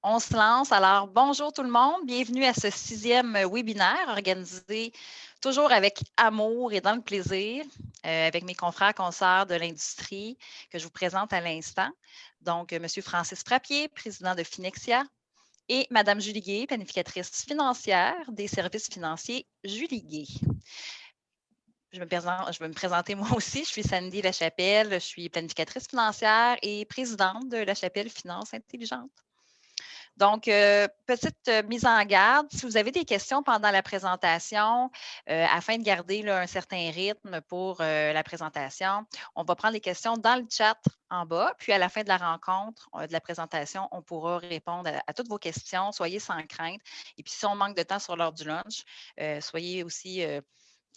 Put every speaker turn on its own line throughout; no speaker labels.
On se lance. Alors, bonjour tout le monde. Bienvenue à ce 6e webinaire organisé toujours avec amour et dans le plaisir avec mes confrères consoeurs de l'industrie que je vous présente à l'instant. Donc, M. Francis Frappier, président de Finexia, et Mme Julie Guay, planificatrice financière des services financiers Julie Guay. Je vais me présenter moi aussi. Je suis Sandy Lachapelle. Je suis planificatrice financière et présidente de Lachapelle Finance Intelligente. Donc, petite mise en garde, si vous avez des questions pendant la présentation, afin de garder là, un certain rythme pour la présentation, on va prendre les questions dans le chat en bas, puis à la fin de la rencontre, de la présentation, on pourra répondre à toutes vos questions. Soyez sans crainte. Et puis, si on manque de temps sur l'heure du lunch, soyez aussi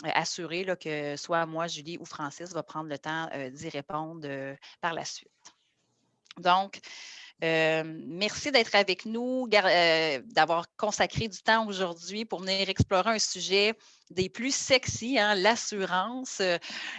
assurés là, que soit moi, Julie ou Francis va prendre le temps d'y répondre par la suite. Donc, merci d'être avec nous, d'avoir consacré du temps aujourd'hui pour venir explorer un sujet des plus sexy, hein, l'assurance.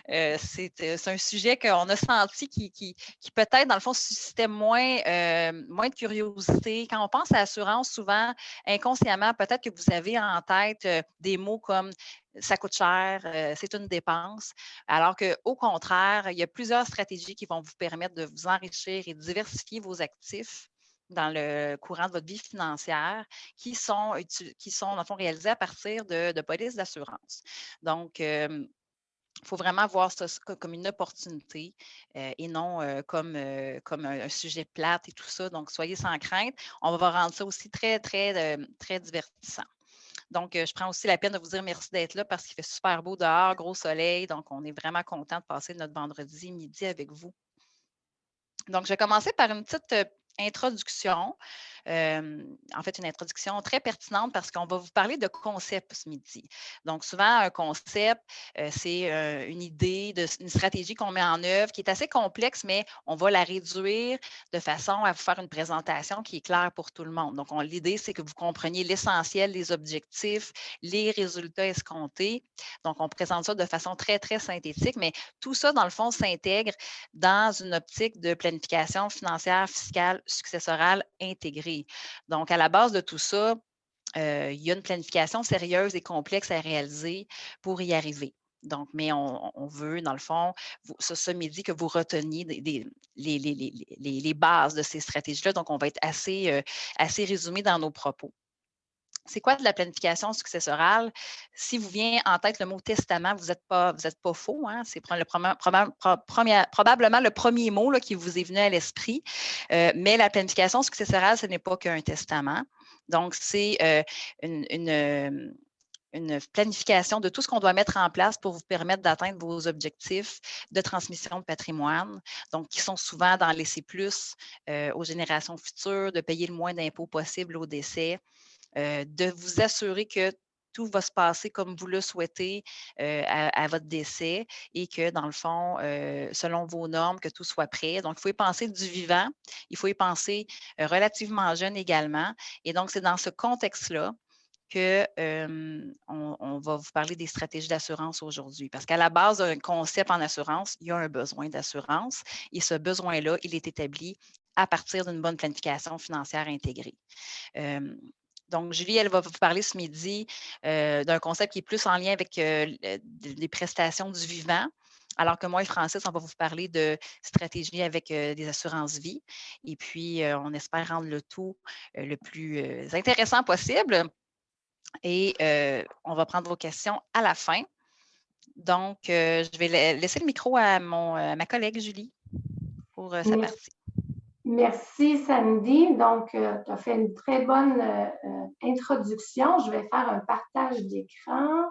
C'est un sujet qu'on a senti qui peut-être, dans le fond, suscitait moins de curiosité. Quand on pense à l'assurance, souvent, inconsciemment, peut-être que vous avez en tête des mots comme ça coûte cher, c'est une dépense, alors qu'au contraire, il y a plusieurs stratégies qui vont vous permettre de vous enrichir et diversifier vos actifs dans le courant de votre vie financière qui sont dans le fond, réalisés à partir de polices d'assurance. Donc, il faut vraiment voir ça comme une opportunité et non comme un sujet plate et tout ça. Donc, soyez sans crainte. On va rendre ça aussi très, très, très divertissant. Donc, je prends aussi la peine de vous dire merci d'être là parce qu'il fait super beau dehors, gros soleil. Donc, on est vraiment content de passer notre vendredi midi avec vous. Donc, je vais commencer par une petite introduction. En fait, une introduction très pertinente parce qu'on va vous parler de concept ce midi. Donc, souvent, un concept, c'est une idée, une stratégie qu'on met en œuvre qui est assez complexe, mais on va la réduire de façon à vous faire une présentation qui est claire pour tout le monde. Donc, l'idée, c'est que vous compreniez l'essentiel, les objectifs, les résultats escomptés. Donc, on présente ça de façon très, très synthétique, mais tout ça, dans le fond, s'intègre dans une optique de planification financière, fiscale, successorale intégrée. Donc, à la base de tout ça, il y a une planification sérieuse et complexe à réaliser pour y arriver. Donc, mais on veut, dans le fond, ce midi, que vous reteniez les bases de ces stratégies-là. Donc, on va être assez résumé dans nos propos. C'est quoi de la planification successorale? Si vous vient en tête le mot testament, vous n'êtes pas faux. Hein? C'est probablement le premier mot là, qui vous est venu à l'esprit. Mais la planification successorale, ce n'est pas qu'un testament. Donc, c'est une planification de tout ce qu'on doit mettre en place pour vous permettre d'atteindre vos objectifs de transmission de patrimoine, donc qui sont souvent d'en laisser plus aux générations futures, de payer le moins d'impôts possible au décès, de vous assurer que tout va se passer comme vous le souhaitez à votre décès et que, dans le fond, selon vos normes, que tout soit prêt. Donc, il faut y penser du vivant, il faut y penser relativement jeune également. Et donc, c'est dans ce contexte-là qu'on va vous parler des stratégies d'assurance aujourd'hui. Parce qu'à la base d'un concept en assurance, il y a un besoin d'assurance et ce besoin-là, il est établi à partir d'une bonne planification financière intégrée. Donc, Julie, elle va vous parler ce midi d'un concept qui est plus en lien avec les prestations du vivant, alors que moi et Francis, on va vous parler de stratégie avec des assurances-vie. Et puis, on espère rendre le tout le plus intéressant possible. Et on va prendre vos questions à la fin. Donc, je vais laisser le micro à ma collègue Julie pour sa partie.
Merci, Sandy. Donc, tu as fait une très bonne introduction. Je vais faire un partage d'écran.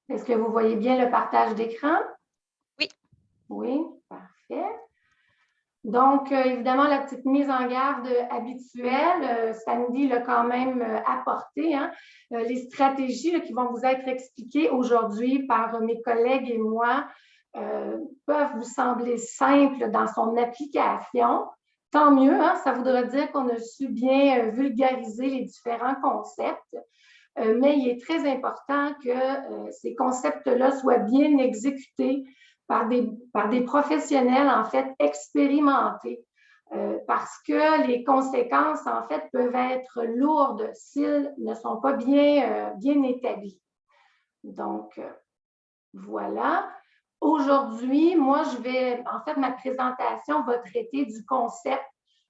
Est-ce que vous voyez bien le partage d'écran?
Oui.
Oui, parfait. Donc, évidemment, la petite mise en garde habituelle, Sandy l'a quand même apporté. Hein? Les stratégies là, qui vont vous être expliquées aujourd'hui par mes collègues et moi peuvent vous sembler simples dans son application. Tant mieux, hein? Ça voudrait dire qu'on a su bien vulgariser les différents concepts. mais il est très important que ces concepts-là soient bien exécutés par des professionnels, en fait, expérimentés, parce que les conséquences, en fait, peuvent être lourdes s'ils ne sont pas bien établis. Donc, voilà. Aujourd'hui, moi, en fait, ma présentation va traiter du concept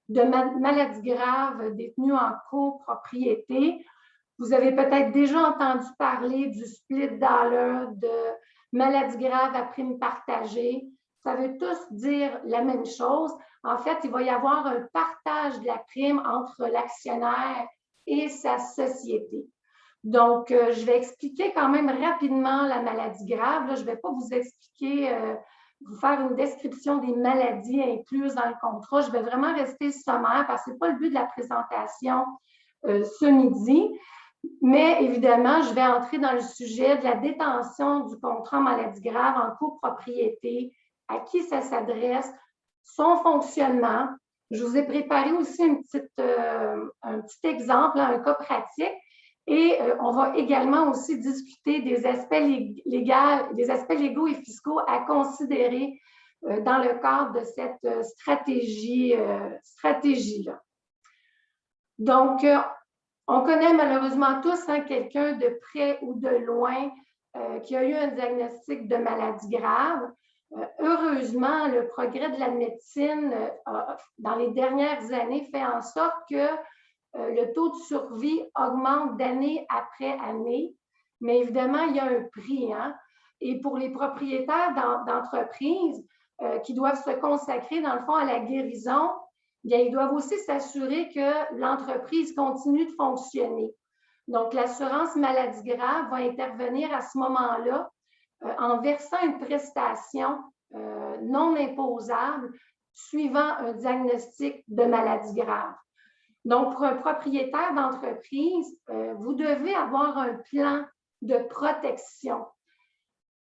de maladie grave détenue en copropriété. Vous avez peut-être déjà entendu parler du split dollar, de maladie grave à prime partagée. Ça veut tous dire la même chose. En fait, il va y avoir un partage de la prime entre l'actionnaire et sa société. Donc, je vais expliquer quand même rapidement la maladie grave. Là, je ne vais pas vous expliquer, vous faire une description des maladies incluses dans le contrat. Je vais vraiment rester sommaire parce que ce n'est pas le but de la présentation ce midi. Mais évidemment, je vais entrer dans le sujet de la détention du contrat maladie grave en copropriété, à qui ça s'adresse, son fonctionnement. Je vous ai préparé aussi un petit exemple, un cas pratique. Et on va également aussi discuter des aspects légaux et fiscaux à considérer dans le cadre de cette stratégie-là. Donc, on connaît malheureusement tous quelqu'un de près ou de loin qui a eu un diagnostic de maladie grave. Heureusement, le progrès de la médecine dans les dernières années fait en sorte que le taux de survie augmente d'année après année, mais évidemment, il y a un prix. Et pour les propriétaires d'entreprises qui doivent se consacrer, dans le fond, à la guérison, bien, ils doivent aussi s'assurer que l'entreprise continue de fonctionner. Donc, l'assurance maladie grave va intervenir à ce moment-là en versant une prestation non imposable suivant un diagnostic de maladie grave. Donc, pour un propriétaire d'entreprise, vous devez avoir un plan de protection.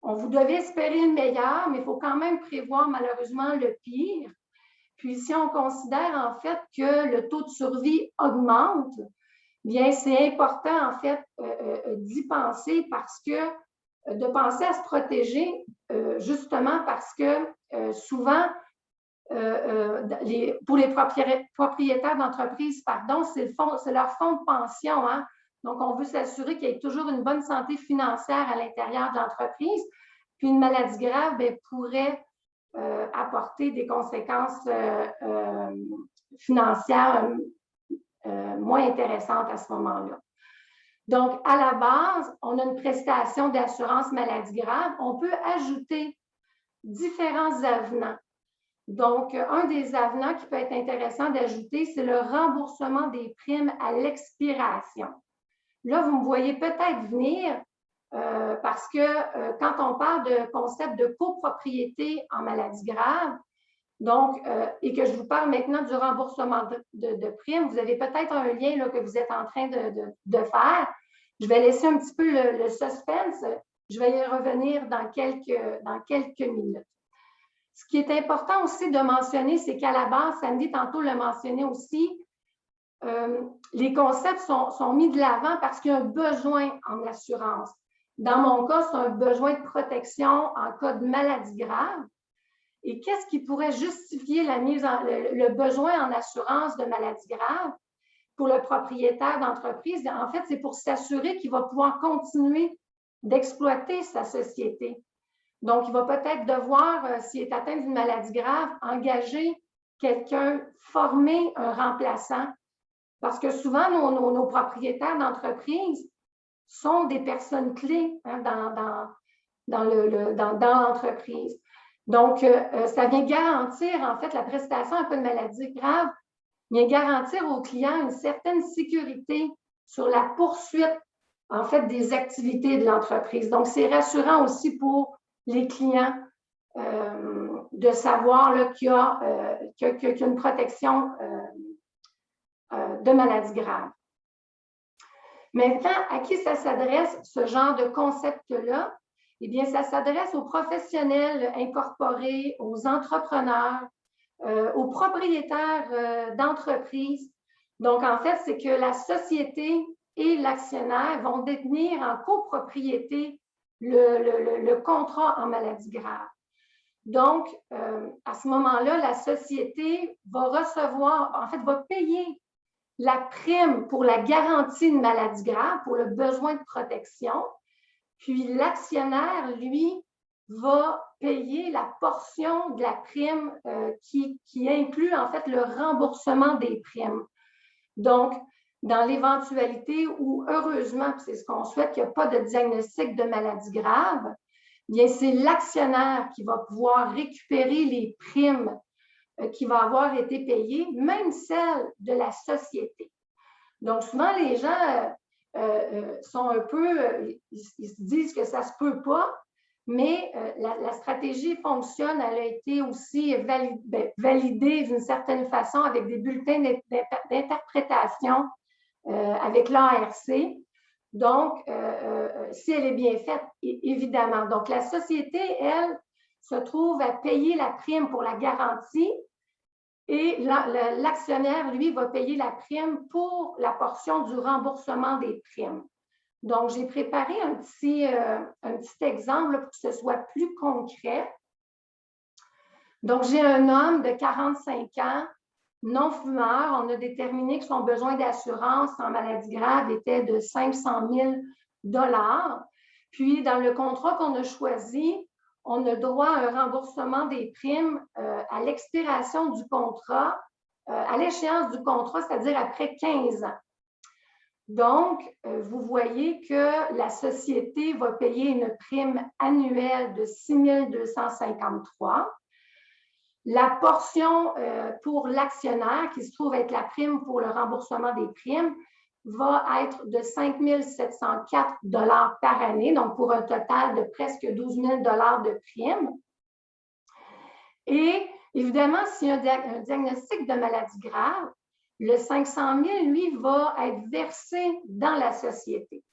Vous devez espérer le meilleur, mais il faut quand même prévoir malheureusement le pire. Puis, si on considère en fait que le taux de survie augmente, bien, c'est important en fait d'y penser de penser à se protéger justement parce que souvent, pour les propriétaires d'entreprise, c'est leur fonds de pension. Donc, on veut s'assurer qu'il y ait toujours une bonne santé financière à l'intérieur de l'entreprise. Puis, une maladie grave pourrait apporter des conséquences financières moins intéressantes à ce moment-là. Donc, à la base, on a une prestation d'assurance maladie grave. On peut ajouter différents avenants. Donc, un des avenants qui peut être intéressant d'ajouter, c'est le remboursement des primes à l'expiration. Là, vous me voyez peut-être venir parce que quand on parle de concept de copropriété en maladie grave, donc, et que je vous parle maintenant du remboursement de primes, vous avez peut-être un lien là, que vous êtes en train de faire. Je vais laisser un petit peu le suspense. Je vais y revenir dans quelques minutes. Ce qui est important aussi de mentionner, c'est qu'à la base, Sandy tantôt l'a mentionné aussi, les concepts sont mis de l'avant parce qu'il y a un besoin en assurance. Dans mon cas, c'est un besoin de protection en cas de maladie grave. Et qu'est-ce qui pourrait justifier le besoin en assurance de maladie grave pour le propriétaire d'entreprise? En fait, c'est pour s'assurer qu'il va pouvoir continuer d'exploiter sa société. Donc, il va peut-être devoir, s'il est atteint d'une maladie grave, engager quelqu'un, former un remplaçant. Parce que souvent, nos propriétaires d'entreprise sont des personnes clés dans l'entreprise. Donc, ça vient garantir, en fait, la prestation en cas de maladie grave, vient garantir aux clients une certaine sécurité sur la poursuite, en fait, des activités de l'entreprise. Donc, c'est rassurant aussi pour les clients de savoir qu'il y a une protection de maladie grave. Maintenant, à qui ça s'adresse, ce genre de concept-là? Eh bien, ça s'adresse aux professionnels incorporés, aux entrepreneurs, aux propriétaires d'entreprises. Donc, en fait, c'est que la société et l'actionnaire vont détenir en copropriété le contrat en maladie grave. Donc, à ce moment-là, la société va recevoir, en fait, va payer la prime pour la garantie de maladie grave, pour le besoin de protection, puis l'actionnaire, lui, va payer la portion de la prime qui inclut, en fait, le remboursement des primes. Donc, dans l'éventualité où, heureusement, c'est ce qu'on souhaite, qu'il n'y a pas de diagnostic de maladie grave, bien, c'est l'actionnaire qui va pouvoir récupérer les primes qui vont avoir été payées, même celles de la société. Donc, souvent, les gens sont un peu, ils se disent que ça ne se peut pas, mais la stratégie fonctionne. Elle a été aussi validée d'une certaine façon avec des bulletins d'interprétation avec l'ARC. Donc, si elle est bien faite, évidemment. Donc, la société, elle, se trouve à payer la prime pour la garantie et l'actionnaire, lui, va payer la prime pour la portion du remboursement des primes. Donc, j'ai préparé un petit exemple pour que ce soit plus concret. Donc, j'ai un homme de 45 ans, non-fumeur. On a déterminé que son besoin d'assurance en maladie grave était de 500 000 $. Puis, dans le contrat qu'on a choisi, on a droit à un remboursement des primes à l'expiration du contrat, à l'échéance du contrat, c'est-à-dire après 15 ans. Donc, vous voyez que la société va payer une prime annuelle de 6 253. La portion pour l'actionnaire, qui se trouve être la prime pour le remboursement des primes, va être de 5 704 $ par année, donc pour un total de presque 12 000 $ de primes. Et évidemment, s'il y a un diagnostic de maladie grave, le 500 000, lui, va être versé dans la société.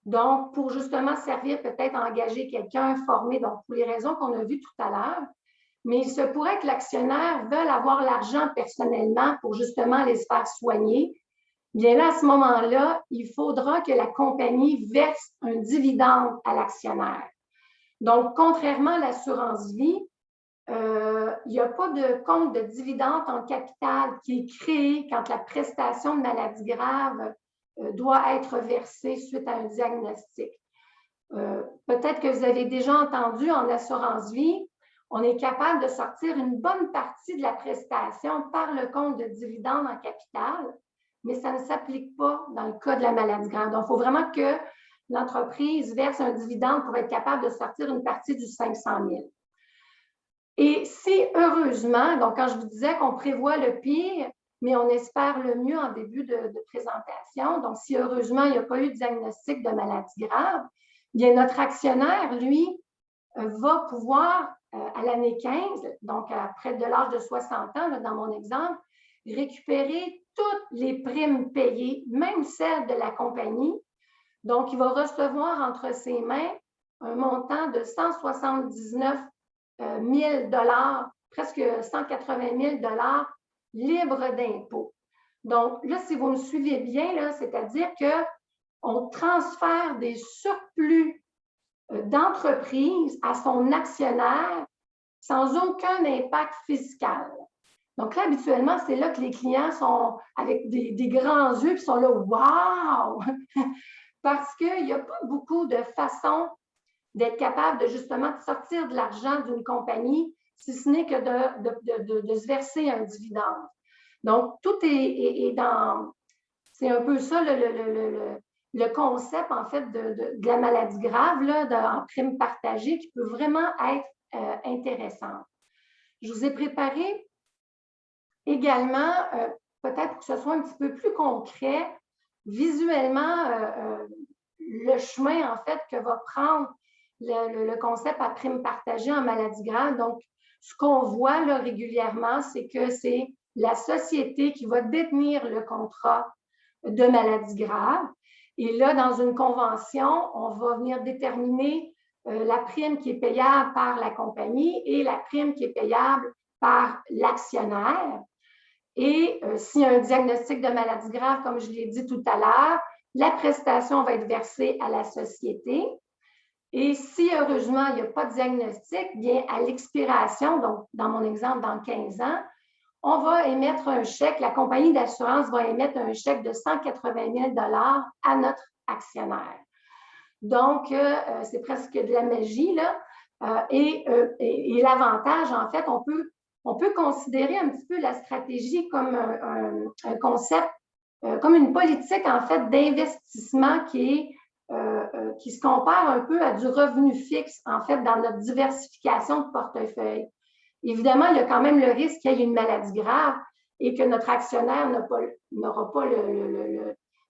Donc, pour justement servir peut-être à engager quelqu'un formé, donc pour les raisons qu'on a vues tout à l'heure, mais il se pourrait que l'actionnaire veuille avoir l'argent personnellement pour justement aller se faire soigner. Bien là, à ce moment-là, il faudra que la compagnie verse un dividende à l'actionnaire. Donc, contrairement à l'assurance vie, il n'y a pas de compte de dividende en capital qui est créé quand la prestation de maladie grave doit être versée suite à un diagnostic. Peut-être que vous avez déjà entendu en assurance vie, on est capable de sortir une bonne partie de la prestation par le compte de dividende en capital, mais ça ne s'applique pas dans le cas de la maladie grave. Donc, il faut vraiment que l'entreprise verse un dividende pour être capable de sortir une partie du 500 000. Et si heureusement, donc quand je vous disais qu'on prévoit le pire, mais on espère le mieux en début de présentation, donc si heureusement il n'y a pas eu de diagnostic de maladie grave, bien notre actionnaire, lui, va pouvoir, à l'année 15, donc à près de l'âge de 60 ans, là, dans mon exemple, récupérer toutes les primes payées, même celles de la compagnie. Donc, il va recevoir entre ses mains un montant de 179 000 $, presque 180 000 $ libres d'impôts. Donc, là, si vous me suivez bien, c'est-à-dire qu'on transfère des surplus d'entreprise à son actionnaire sans aucun impact fiscal. Donc là, habituellement, c'est là que les clients sont avec des grands yeux et sont là, wow! Parce qu'il n'y a pas beaucoup de façons d'être capable de justement sortir de l'argent d'une compagnie, si ce n'est que de se verser un dividende. Donc, tout est dans... C'est un peu ça le concept, en fait, de la maladie grave, là, en prime partagée, qui peut vraiment être intéressante. Je vous ai préparé également, peut-être que ce soit un petit peu plus concret, visuellement, le chemin, en fait, que va prendre le concept à prime partagée en maladie grave. Donc, ce qu'on voit là, régulièrement, c'est que c'est la société qui va détenir le contrat de maladie grave. Et là, dans une convention, on va venir déterminer la prime qui est payable par la compagnie et la prime qui est payable par l'actionnaire. Et s'il y a un diagnostic de maladie grave, comme je l'ai dit tout à l'heure, la prestation va être versée à la société. Et si, heureusement, il n'y a pas de diagnostic, bien, à l'expiration, donc dans mon exemple, dans 15 ans, on va émettre un chèque, la compagnie d'assurance va émettre un chèque de 180 000 $ à notre actionnaire. Donc, c'est presque de la magie, là. Et l'avantage, en fait, on peut considérer un petit peu la stratégie comme un concept, comme une politique, en fait, d'investissement qui se compare un peu à du revenu fixe, en fait, dans notre diversification de portefeuille. Évidemment, il y a quand même le risque qu'il y ait une maladie grave et que notre actionnaire n'aura pas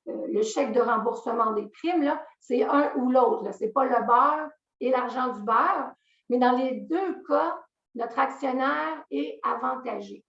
le chèque de remboursement des primes. C'est un ou l'autre. Ce n'est pas le beurre et l'argent du beurre, mais dans les deux cas, notre actionnaire est avantagé.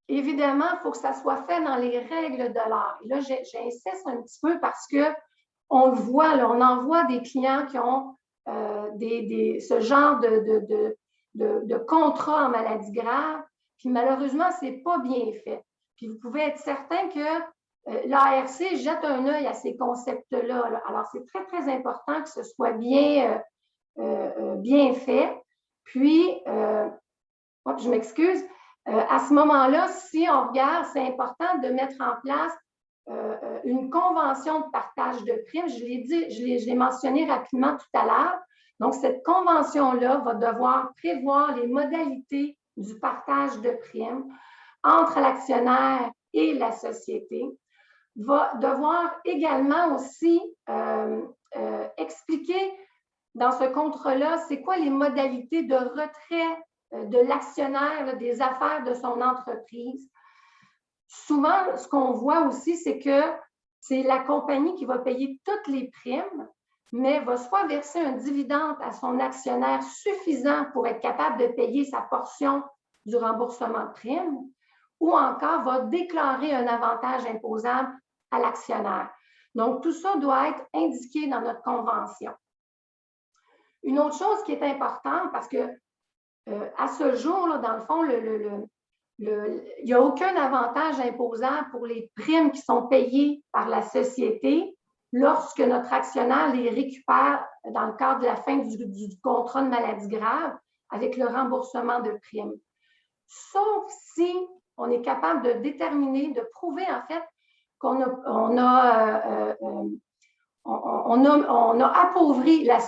Évidemment, il faut que ça soit fait dans les règles de l'art. Et là, j'insiste un petit peu parce qu'on le voit, là, on en voit des clients qui ont ce genre de contrat en maladie grave, puis malheureusement, ce n'est pas bien fait. Puis vous pouvez être certain que l'ARC jette un œil à ces concepts-là. Là. Alors, c'est très, très important que ce soit bien fait. Puis, je m'excuse, à ce moment-là, si on regarde, c'est important de mettre en place une convention de partage de primes. Je l'ai dit, je l'ai mentionné rapidement tout à l'heure. Donc, cette convention-là va devoir prévoir les modalités du partage de primes entre l'actionnaire et la société. Va devoir également aussi expliquer dans ce contrat-là, c'est quoi les modalités de retrait de l'actionnaire des affaires de son entreprise. Souvent, ce qu'on voit aussi, c'est que c'est la compagnie qui va payer toutes les primes, mais va soit verser un dividende à son actionnaire suffisant pour être capable de payer sa portion du remboursement de primes, ou encore va déclarer un avantage imposable à l'actionnaire. Donc, tout ça doit être indiqué dans notre convention. Une autre chose qui est importante, parce que à ce jour, là, dans le fond, il n'y a aucun avantage imposable pour les primes qui sont payées par la société lorsque notre actionnaire les récupère dans le cadre de la fin du contrat de maladie grave avec le remboursement de primes. Sauf si on est capable de déterminer, de prouver en fait qu'on a appauvri la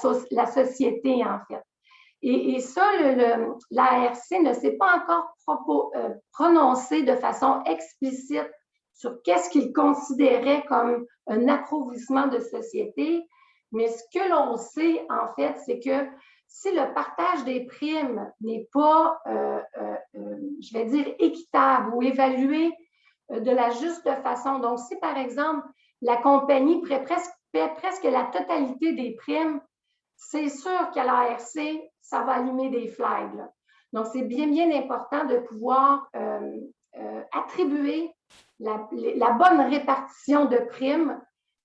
société en fait. Et ça, l'ARC ne s'est pas encore prononcé de façon explicite sur qu'est-ce qu'il considérait comme un appauvrissement de société. Mais ce que l'on sait, en fait, c'est que si le partage des primes n'est pas, je vais dire, équitable ou évalué de la juste façon, donc si, par exemple, la compagnie paie presque la totalité des primes, c'est sûr qu'à l'ARC, ça va allumer des flags. Là. Donc, c'est bien, bien important de pouvoir attribuer la bonne répartition de primes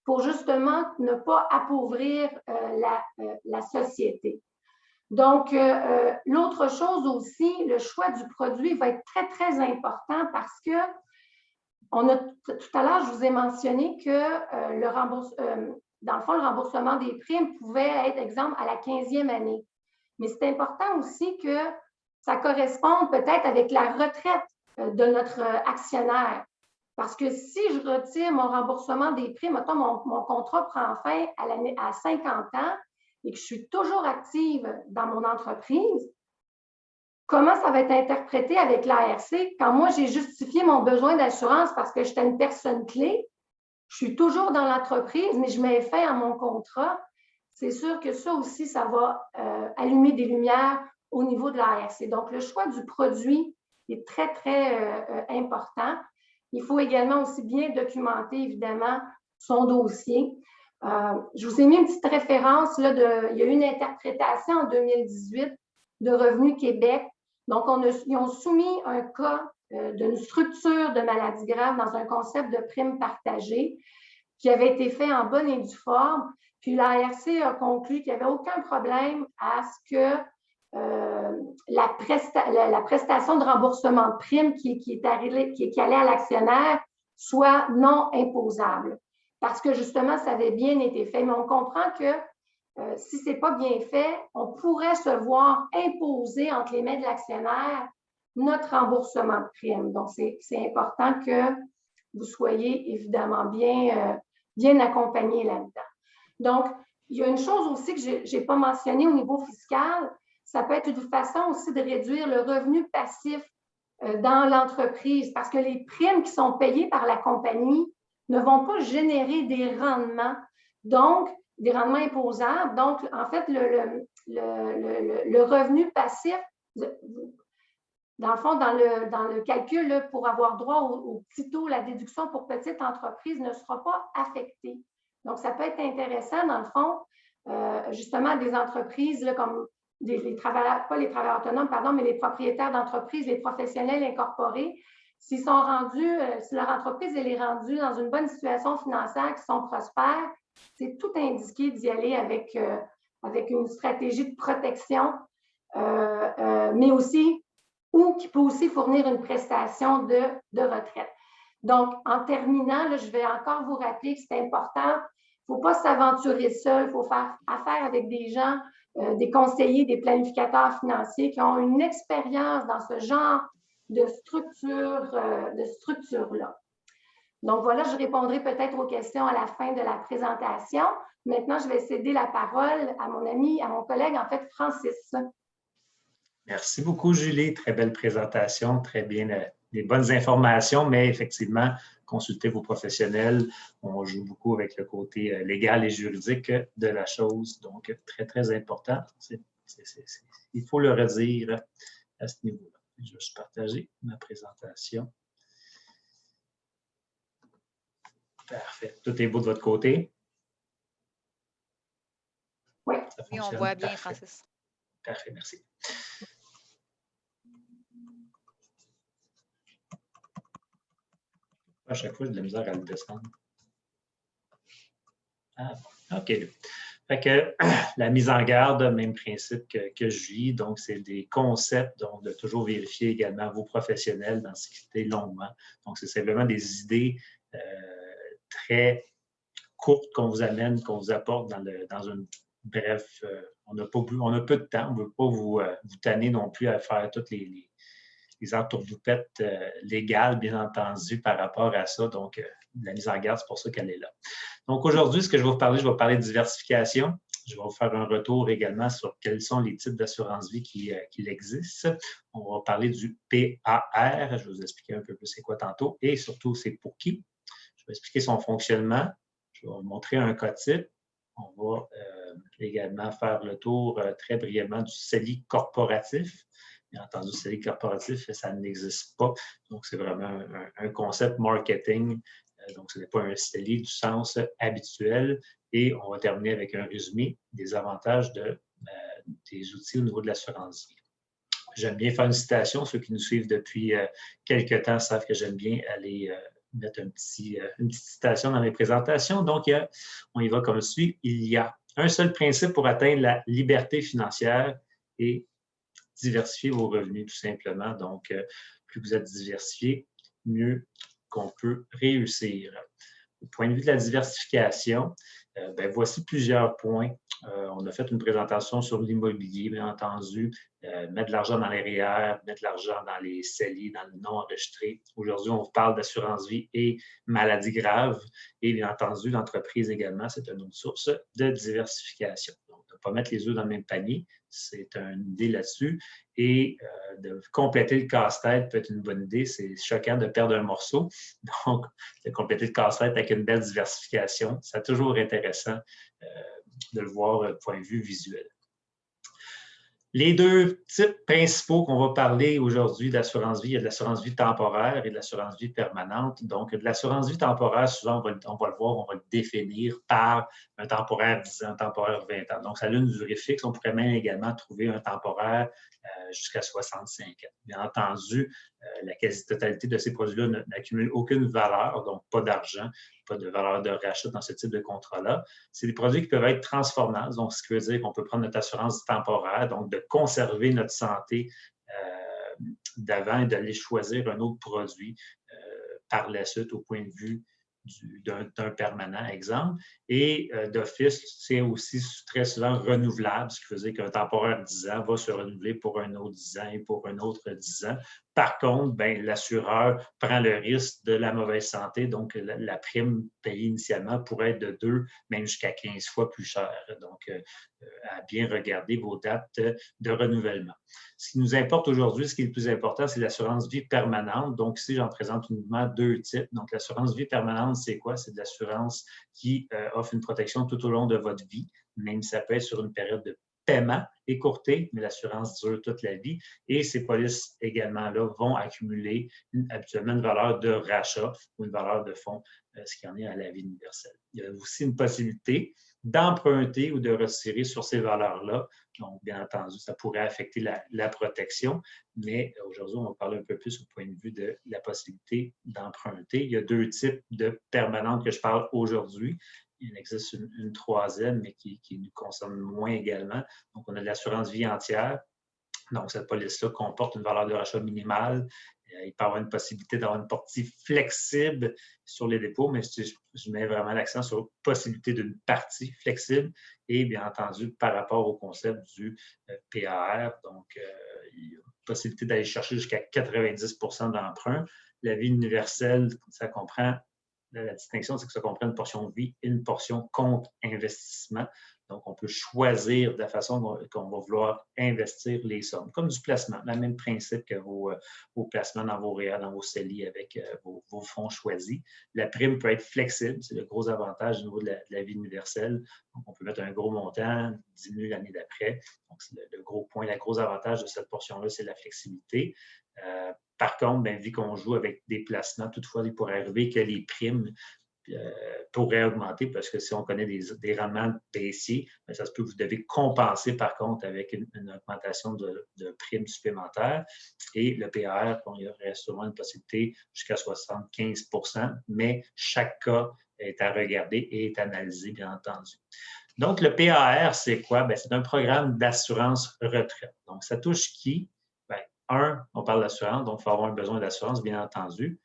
pour justement ne pas appauvrir la société. Donc, l'autre chose aussi, le choix du produit va être très, très important parce que tout à l'heure, je vous ai mentionné que dans le fond, le remboursement des primes pouvait être, exemple, à la 15e année. Mais c'est important aussi que ça corresponde peut-être avec la retraite de notre actionnaire. Parce que si je retire mon remboursement des primes, mettons, mon contrat prend fin à 50 ans et que je suis toujours active dans mon entreprise, comment ça va être interprété avec l'ARC quand moi, j'ai justifié mon besoin d'assurance parce que j'étais une personne clé? Je suis toujours dans l'entreprise, mais je mets fin à mon contrat. C'est sûr que ça aussi, ça va allumer des lumières au niveau de l'ARC. Donc, le choix du produit est très, très important. Il faut également aussi bien documenter, évidemment, son dossier. Je vous ai mis une petite référence. Là, il y a eu une interprétation en 2018 de Revenu Québec. Donc, ils ont soumis un cas d'une structure de maladie grave dans un concept de prime partagée qui avait été fait en bonne et due forme. Puis l'ARC a conclu qu'il n'y avait aucun problème à ce que la prestation de remboursement de prime qui allait à l'actionnaire soit non imposable. parce que justement, ça avait bien été fait. Mais on comprend que si ce n'est pas bien fait, on pourrait se voir imposer entre les mains de l'actionnaire notre remboursement de prime. Donc, c'est important que vous soyez évidemment bien accompagné là-dedans. Donc, il y a une chose aussi que je n'ai pas mentionnée au niveau fiscal, ça peut être une façon aussi de réduire le revenu passif dans l'entreprise parce que les primes qui sont payées par la compagnie ne vont pas générer des rendements, donc des rendements imposables. Donc, en fait, le revenu passif, dans le fond, dans le calcul, là, pour avoir droit au petit taux, la déduction pour petite entreprise ne sera pas affectée. Donc, ça peut être intéressant, dans le fond, justement, des entreprises là, comme les travailleurs, pas les travailleurs autonomes, pardon, mais les propriétaires d'entreprises, les professionnels incorporés, s'ils sont rendus, si leur entreprise elle est rendue dans une bonne situation financière, qu'ils sont prospères, c'est tout indiqué d'y aller avec une stratégie de protection, mais aussi, ou qui peut aussi fournir une prestation de retraite. Donc, en terminant, là, je vais encore vous rappeler que c'est important. Il ne faut pas s'aventurer seul, il faut faire affaire avec des gens, des conseillers, des planificateurs financiers qui ont une expérience dans ce genre de structure-là. Donc voilà, je répondrai peut-être aux questions à la fin de la présentation. Maintenant, je vais céder la parole à mon ami, à mon collègue, en fait, Francis.
Merci beaucoup, Julie. Très belle présentation, très bien, des bonnes informations, mais effectivement, consultez vos professionnels. On joue beaucoup avec le côté légal et juridique de la chose, donc très, très important. Il faut le redire à ce niveau-là. Je vais juste partager ma présentation. Parfait. Tout est beau de votre côté?
Oui,
on voit bien, Francis.
Parfait, merci. À chaque fois, j'ai de la misère à le descendre. Ah, OK. Fait que la mise en garde, même principe que Julie, donc c'est des concepts, donc de toujours vérifier également vos professionnels, d'en discuter longuement. Donc, c'est simplement des idées très courtes qu'on vous amène, qu'on vous apporte dans une bref, on a peu de temps, on ne veut pas vous tanner non plus à faire toutes les entourloupettes légales, bien entendu, par rapport à ça. Donc, la mise en garde, c'est pour ça qu'elle est là. Donc, aujourd'hui, ce que je vais vous parler de diversification. Je vais vous faire un retour également sur quels sont les types d'assurance-vie qui existent. On va parler du PAR. Je vais vous expliquer un peu plus c'est quoi tantôt et surtout c'est pour qui. Je vais expliquer son fonctionnement. Je vais vous montrer un cas type. On va également faire le tour très brièvement du CELI corporatif. Bien entendu, le CELI corporatif, ça n'existe pas. Donc, c'est vraiment un concept marketing. Donc, ce n'est pas un CELI du sens habituel. Et on va terminer avec un résumé des avantages des outils au niveau de l'assurance vie. J'aime bien faire une citation. Ceux qui nous suivent depuis quelques temps savent que j'aime bien aller mettre une petite citation dans mes présentations. Donc, on y va comme suit. Il y a un seul principe pour atteindre la liberté financière et diversifier vos revenus, tout simplement. Donc, plus vous êtes diversifié, mieux qu'on peut réussir. Au point de vue de la diversification, voici plusieurs points. On a fait une présentation sur l'immobilier, bien entendu, mettre de l'argent dans les REER, mettre de l'argent dans les CELI, dans le non enregistré. Aujourd'hui, on vous parle d'assurance vie et maladies graves. Et bien entendu, l'entreprise également, c'est une autre source de diversification. Donc, ne pas mettre les œufs dans le même panier, c'est une idée là-dessus. Et de compléter le casse-tête peut être une bonne idée. C'est choquant de perdre un morceau. Donc, de compléter le casse-tête avec une belle diversification, c'est toujours intéressant de le voir du point de vue visuel. Les deux types principaux qu'on va parler aujourd'hui d'assurance vie, il y a de l'assurance vie temporaire et de l'assurance vie permanente. Donc, de l'assurance vie temporaire, souvent, on va le voir, on va le définir par un temporaire 10 ans, un temporaire 20 ans. Donc, ça a une durée fixe. On pourrait même également trouver un temporaire jusqu'à 65 ans. Bien entendu, la quasi-totalité de ces produits-là n'accumulent aucune valeur, donc pas d'argent, pas de valeur de rachat dans ce type de contrat-là. C'est des produits qui peuvent être transformables, donc ce qui veut dire qu'on peut prendre notre assurance temporaire, donc de conserver notre santé d'avant et d'aller choisir un autre produit par la suite au point de vue d'un permanent, exemple. Et d'office, c'est aussi très souvent renouvelable, ce qui faisait qu'un temporaire de 10 ans va se renouveler pour un autre 10 ans et pour un autre 10 ans. Par contre, l'assureur prend le risque de la mauvaise santé, donc la prime payée initialement pourrait être de 2, même jusqu'à 15 fois plus cher. Donc, à bien regarder vos dates de renouvellement. Ce qui nous importe aujourd'hui, ce qui est le plus important, c'est l'assurance vie permanente. Donc, ici, j'en présente uniquement 2 types. Donc, l'assurance vie permanente, c'est quoi? C'est de l'assurance qui offre une protection tout au long de votre vie, même si ça peut être sur une période de paiement écourtée, mais l'assurance dure toute la vie. Et ces polices également-là vont accumuler habituellement une valeur de rachat ou une valeur de fonds, ce qui en est à la vie universelle. Il y a aussi une possibilité d'emprunter ou de retirer sur ces valeurs-là. Donc, bien entendu, ça pourrait affecter la protection, mais aujourd'hui, on va parler un peu plus au point de vue de la possibilité d'emprunter. Il y a 2 types de permanentes que je parle aujourd'hui. Il existe une troisième, mais qui nous concerne moins également. Donc, on a de l'assurance vie entière. Donc, cette police-là comporte une valeur de rachat minimale. Il peut y avoir une possibilité d'avoir une partie flexible sur les dépôts, mais je mets vraiment l'accent sur la possibilité d'une partie flexible et, bien entendu, par rapport au concept du PAR. Donc, il y a une possibilité d'aller chercher jusqu'à 90 d'emprunt. La vie universelle, ça comprend, la distinction, c'est que ça comprend une portion vie et une portion compte investissement. Donc, on peut choisir de la façon qu'on va vouloir investir les sommes, comme du placement, le même principe que vos placements dans vos REER, dans vos CELI avec vos fonds choisis. La prime peut être flexible, c'est le gros avantage au niveau de la vie universelle. Donc, on peut mettre un gros montant, diminuer l'année d'après. Donc, c'est le gros point, le gros avantage de cette portion-là, c'est la flexibilité. Par contre, vu qu'on joue avec des placements, toutefois, il pourrait arriver que les primes pourrait augmenter parce que si on connaît des rendements baissiers, ça se peut que vous devez compenser par contre avec une augmentation de primes supplémentaires. Et le PAR, il y aurait sûrement une possibilité jusqu'à 75 %, mais chaque cas est à regarder et est analysé, bien entendu. Donc, le PAR, c'est quoi? C'est un programme d'assurance retraite. Donc, ça touche qui? On parle d'assurance, donc il faut avoir un besoin d'assurance, bien entendu.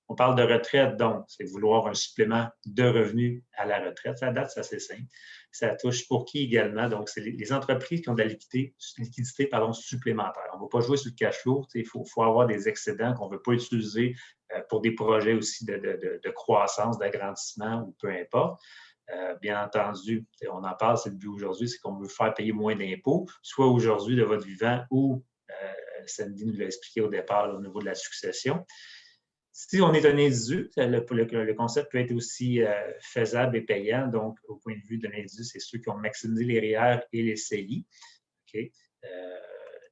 On parle de retraite, donc c'est vouloir un supplément de revenus à la retraite. Ça date, c'est assez simple. Ça touche pour qui également? Donc, c'est les entreprises qui ont de la liquidité supplémentaire. On ne va pas jouer sur le cash flow. Il faut avoir des excédents qu'on ne veut pas utiliser pour des projets aussi de croissance, d'agrandissement ou peu importe. Bien entendu, on en parle, c'est le but aujourd'hui, c'est qu'on veut faire payer moins d'impôts, soit aujourd'hui de votre vivant ou Sandy nous l'a expliqué au départ là, au niveau de la succession. Si on est un individu, le concept peut être aussi faisable et payant. Donc, au point de vue de l'individu, c'est ceux qui ont maximisé les REER et les CELI. Okay?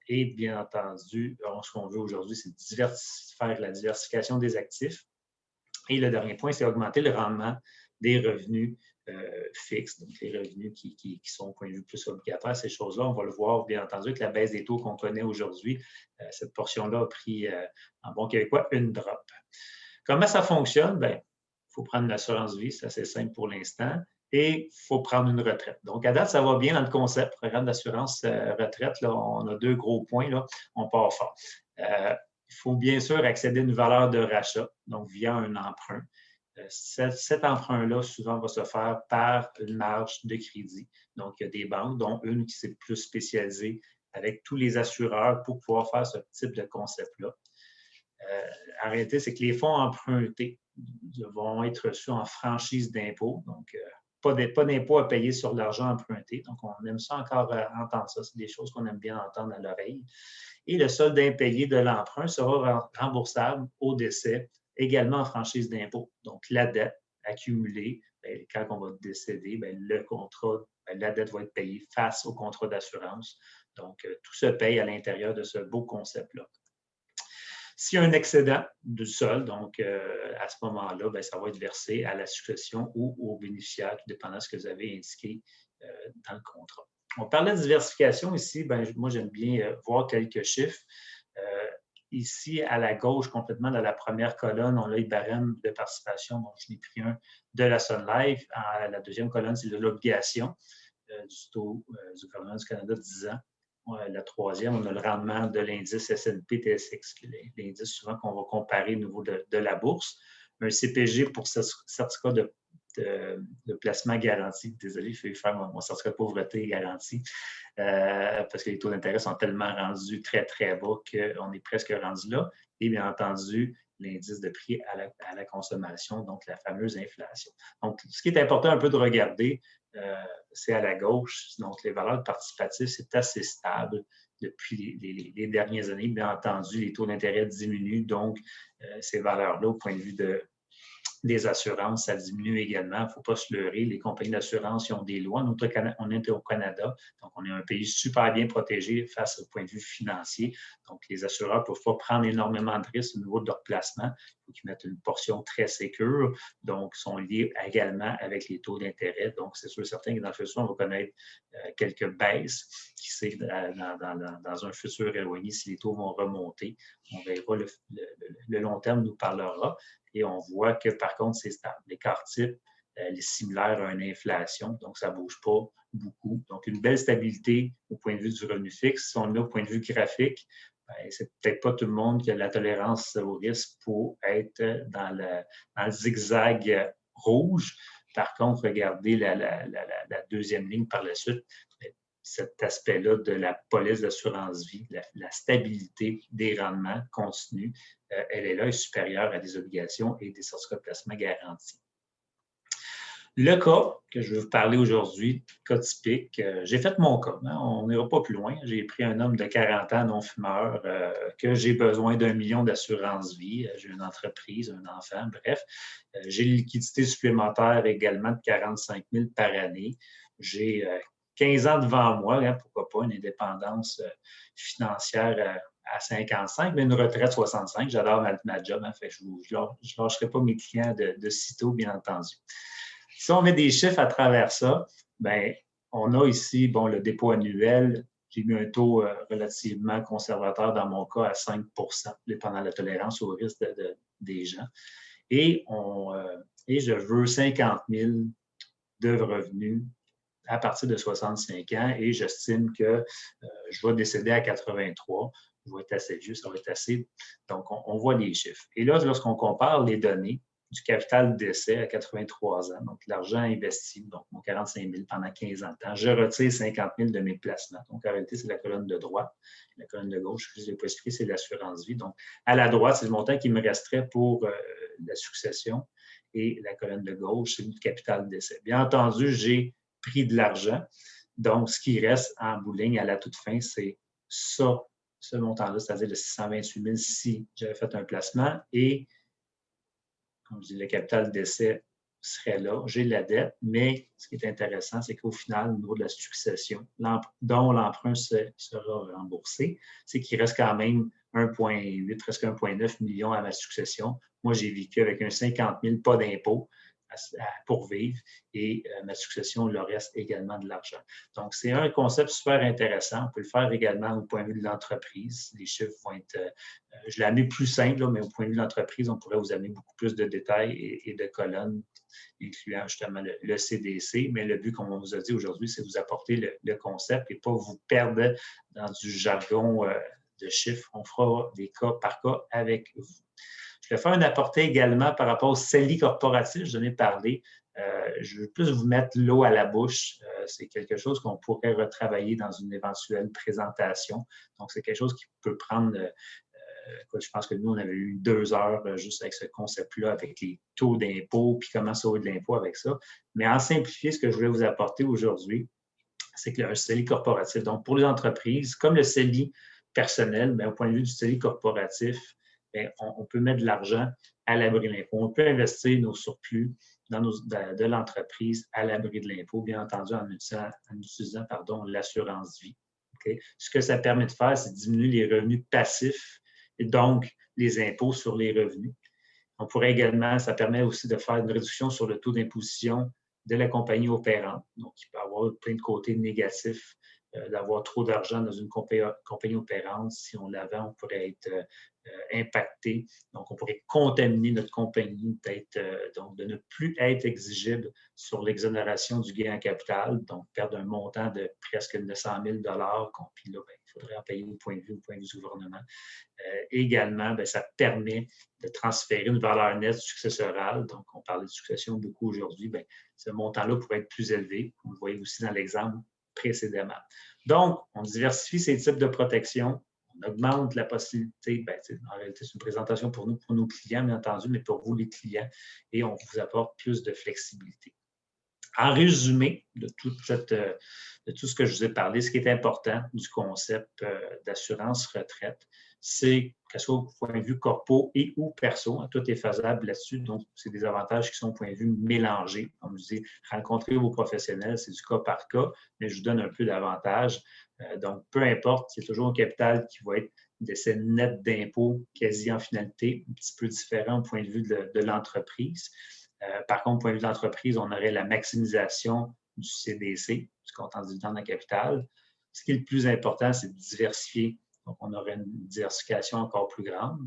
Et bien entendu, ce qu'on veut aujourd'hui, c'est faire la diversification des actifs. Et le dernier point, c'est augmenter le rendement des revenus fixes, donc les revenus qui sont au point de vue plus obligataires. Ces choses-là, on va le voir, bien entendu, avec la baisse des taux qu'on connaît aujourd'hui. Cette portion-là a pris, en bon québécois, une drop. Comment ça fonctionne? Il faut prendre une assurance vie, c'est assez simple pour l'instant, et il faut prendre une retraite. Donc, à date, ça va bien dans le concept, programme d'assurance retraite. Là, on a 2 gros points, là, on part fort. Il faut bien sûr accéder à une valeur de rachat, donc via un emprunt. Cet emprunt-là, souvent, va se faire par une marge de crédit. Donc, il y a des banques, dont une qui s'est plus spécialisée avec tous les assureurs pour pouvoir faire ce type de concept-là. En réalité, c'est que les fonds empruntés vont être reçus en franchise d'impôt. Donc, pas d'impôt à payer sur l'argent emprunté. Donc, on aime ça encore entendre ça. C'est des choses qu'on aime bien entendre à l'oreille. Et le solde impayé de l'emprunt sera remboursable au décès, également en franchise d'impôt. Donc, la dette accumulée, quand on va décéder, la dette va être payée face au contrat d'assurance. Donc, tout se paye à l'intérieur de ce beau concept-là. S'il y a un excédent du solde, donc à ce moment-là, ça va être versé à la succession ou au bénéficiaire, tout dépendant de ce que vous avez indiqué dans le contrat. On parlait de diversification ici. Moi, j'aime bien voir quelques chiffres. Ici, à la gauche, complètement dans la première colonne, on a les barèmes de participation. Donc, je n'ai pris un de la Sun Life. La deuxième colonne, c'est de l'obligation du taux du gouvernement du Canada de 10 ans. La troisième, on a le rendement de l'indice S&P TSX, qui est l'indice souvent qu'on va comparer au niveau de la bourse. un CPG pour ce certificat de placement garanti. Désolé, je vais faire mon certificat de pauvreté garanti parce que les taux d'intérêt sont tellement rendus très, très bas qu'on est presque rendu là. Et bien entendu, l'indice de prix à la consommation, donc la fameuse inflation. Donc, ce qui est important un peu de regarder, c'est à la gauche. Donc, les valeurs participatives, c'est assez stable depuis les dernières années. Bien entendu, les taux d'intérêt diminuent, donc ces valeurs-là, au point de vue des assurances, ça diminue également. Il ne faut pas se leurrer. Les compagnies d'assurance ont des lois. On est au Canada, donc on est un pays super bien protégé face au point de vue financier. Donc, les assureurs ne peuvent pas prendre énormément de risques au niveau de leur placement. Il faut qu'ils mettent une portion très sécure. Donc, ils sont liés également avec les taux d'intérêt. Donc, c'est sûr certain que dans le futur, on va connaître quelques baisses. Qui sait, dans un futur éloigné, si les taux vont remonter, on verra, le long terme nous parlera. Et on voit que, par contre, c'est stable. L'écart type est similaire à une inflation, donc ça ne bouge pas beaucoup. Donc, une belle stabilité au point de vue du revenu fixe. Si on est au point de vue graphique, c'est peut-être pas tout le monde qui a la tolérance au risque pour être dans le zigzag rouge. Par contre, regardez la deuxième ligne par la suite. Cet aspect-là de la police d'assurance vie, la stabilité des rendements continue, elle est là, est supérieure à des obligations et des certificats de placement garantis. Le cas que je vais vous parler aujourd'hui, cas typique, j'ai fait mon cas. Hein, on n'ira pas plus loin. J'ai pris un homme de 40 ans non-fumeur que j'ai besoin d'1 million d'assurance vie. J'ai une entreprise, un enfant, bref. J'ai une liquidité supplémentaire également de 45 000 par année. J'ai 15 ans devant moi, hein, pourquoi pas, une indépendance financière à 55, mais une retraite 65. J'adore ma job, hein, fait que je ne lâcherai pas mes clients de sitôt, bien entendu. Si on met des chiffres à travers ça, bien, on a ici le dépôt annuel. J'ai mis un taux relativement conservateur dans mon cas à 5 dépendant de la tolérance au risque des gens. Et je veux 50 000 de revenus à partir de 65 ans et j'estime que je vais décéder à 83. Je vais être assez vieux, ça va être assez. Donc, on voit les chiffres. Et là, lorsqu'on compare les données du capital de décès à 83 ans, donc l'argent investi, donc mon 45 000 pendant 15 ans de temps, je retire 50 000 de mes placements. Donc, en réalité, c'est la colonne de droite. La colonne de gauche, je ne l'ai pas expliqué, c'est l'assurance vie. Donc, à la droite, c'est le montant qui me resterait pour la succession et la colonne de gauche, c'est le capital de décès. Bien entendu, j'ai pris de l'argent. Donc, ce qui reste en bout de ligne à la toute fin, c'est ça, ce montant-là, c'est-à-dire le 628 000 si j'avais fait un placement. Et, comme je dis, le capital de décès serait là. J'ai de la dette, mais ce qui est intéressant, c'est qu'au final, au niveau de la succession, dont l'emprunt sera remboursé, c'est qu'il reste quand même 1,8, presque 1,9 million à ma succession. Moi, j'ai vécu avec un 50 000, pas d'impôt pour vivre et ma succession leur reste également de l'argent. Donc, c'est un concept super intéressant. On peut le faire également au point de vue de l'entreprise. Les chiffres vont être, je l'ai amené plus simple, là, mais au point de vue de l'entreprise, on pourrait vous amener beaucoup plus de détails et de colonnes, incluant justement le CDC. Mais le but, comme on vous a dit aujourd'hui, c'est de vous apporter le concept et pas vous perdre dans du jargon de chiffres. On fera des cas par cas avec vous. Je vais faire un aparté également par rapport au CELI corporatif, je n'en ai parlé. Je veux plus vous mettre l'eau à la bouche. C'est quelque chose qu'on pourrait retravailler dans une éventuelle présentation. Donc, c'est quelque chose qui peut prendre, je pense que nous, on avait eu 2 heures juste avec ce concept-là, avec les taux d'impôt, puis comment sauver de l'impôt avec ça. Mais en simplifié, ce que je voulais vous apporter aujourd'hui, c'est que le CELI corporatif, donc pour les entreprises, comme le CELI personnel, bien, au point de vue du CELI corporatif, bien, on peut mettre de l'argent à l'abri de l'impôt. On peut investir nos surplus de l'entreprise à l'abri de l'impôt, bien entendu en utilisant l'assurance vie. Okay? Ce que ça permet de faire, c'est de diminuer les revenus passifs et donc les impôts sur les revenus. On pourrait également, ça permet aussi de faire une réduction sur le taux d'imposition de la compagnie opérante. Donc, il peut y avoir plein de côtés négatifs d'avoir trop d'argent dans une compagnie opérante. Si on l'avait, on pourrait être impacté. Donc, on pourrait contaminer notre compagnie, donc de ne plus être exigible sur l'exonération du gain en capital, donc perdre un montant de presque 900 000 puis là, il faudrait en payer au point de vue du gouvernement. Également, ça permet de transférer une valeur nette successorale. Donc, on parlait de succession beaucoup aujourd'hui. Ce montant-là pourrait être plus élevé. On le voyait aussi dans l'exemple précédemment. Donc, on diversifie ces types de protection. On augmente la possibilité, en réalité, c'est une présentation pour nous, pour nos clients, bien entendu, mais pour vous, les clients, et on vous apporte plus de flexibilité. En résumé de tout ce que je vous ai parlé, ce qui est important du concept d'assurance retraite, c'est que ce soit au point de vue corpo et ou perso, tout est faisable là-dessus. Donc, c'est des avantages qui sont au point de vue mélangés. Comme je dis, rencontrer vos professionnels, c'est du cas par cas, mais je vous donne un peu d'avantages. Donc, peu importe, c'est toujours un capital qui va être d'essai net d'impôt quasi en finalité, un petit peu différent au point de vue de l'entreprise. Par contre, au point de vue de l'entreprise, on aurait la maximisation du CDC, du compte en dividende en capital. Ce qui est le plus important, c'est de diversifier. Donc, on aurait une diversification encore plus grande.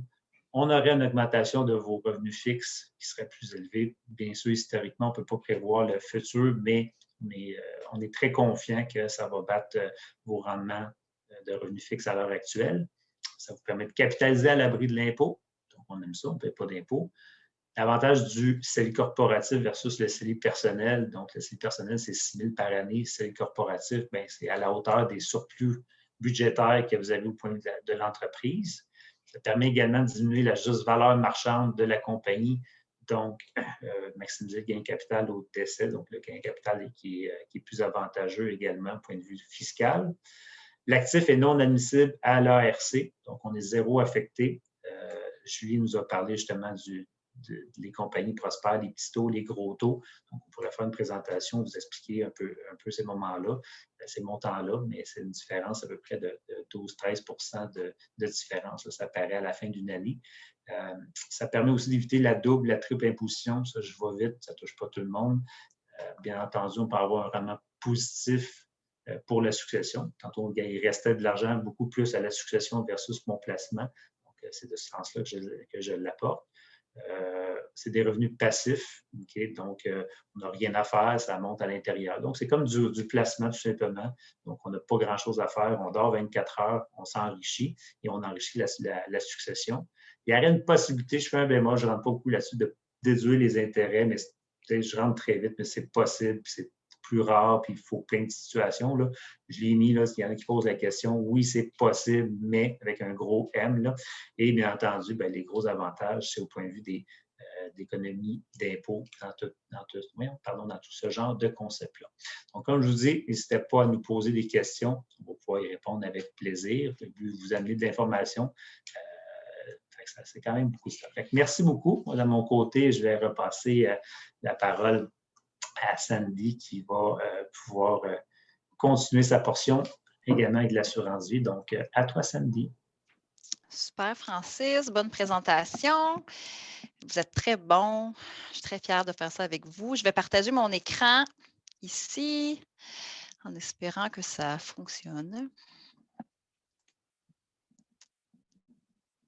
On aurait une augmentation de vos revenus fixes qui serait plus élevée. Bien sûr, historiquement, on ne peut pas prévoir le futur, mais on est très confiant que ça va battre vos rendements de revenus fixes à l'heure actuelle. Ça vous permet de capitaliser à l'abri de l'impôt. Donc, on aime ça, on ne paie pas d'impôt. L'avantage du CELI corporatif versus le CELI personnel. Donc, le CELI personnel, c'est 6 000 par année. Le CELI corporatif, c'est à la hauteur des surplus budgétaires que vous avez au point de vue de l'entreprise. Ça permet également de diminuer la juste valeur marchande de la compagnie, donc maximiser le gain capital au décès. Donc, le gain capital qui est plus avantageux également au point de vue fiscal. L'actif est non admissible à l'ARC, donc on est zéro affecté. Julie nous a parlé justement des compagnies prospères, les petits taux, les gros taux. Donc, on pourrait faire une présentation, vous expliquer un peu ces moments-là, ces montants-là, mais c'est une différence à peu près de 12-13 % de différence. Là, ça paraît à la fin d'une année. Ça permet aussi d'éviter la double, la triple imposition. Ça, je vais vite, ça ne touche pas tout le monde. Bien entendu, on peut avoir un rendement positif pour la succession. Tantôt, il restait de l'argent beaucoup plus à la succession versus mon placement. Donc, c'est de ce sens-là que je l'apporte. C'est des revenus passifs, okay? Donc on n'a rien à faire, ça monte à l'intérieur. Donc, c'est comme du placement tout simplement. Donc, on n'a pas grand-chose à faire, on dort 24 heures, on s'enrichit et on enrichit la succession. Il y aurait une possibilité, je fais un bémol, je ne rentre pas beaucoup là-dessus, de déduire les intérêts, mais je rentre très vite, mais c'est possible, c'est plus rare, puis il faut plein de situations. Là. Je l'ai mis, là, s'il y en a qui posent la question, oui, c'est possible, mais avec un gros M. Là. Et bien entendu, les gros avantages, c'est au point de vue d'économie d'impôts dans tout ce genre de concept-là. Donc, comme je vous dis, n'hésitez pas à nous poser des questions. On va pouvoir y répondre avec plaisir. Le but de vous amener de l'information. C'est quand même beaucoup de ça. Merci beaucoup. Moi, de mon côté, je vais repasser la parole à Sandy qui va pouvoir continuer sa portion également avec l'assurance vie. Donc, à toi, Sandy.
Super, Francis. Bonne présentation. Vous êtes très bon. Je suis très fière de faire ça avec vous. Je vais partager mon écran ici en espérant que ça fonctionne.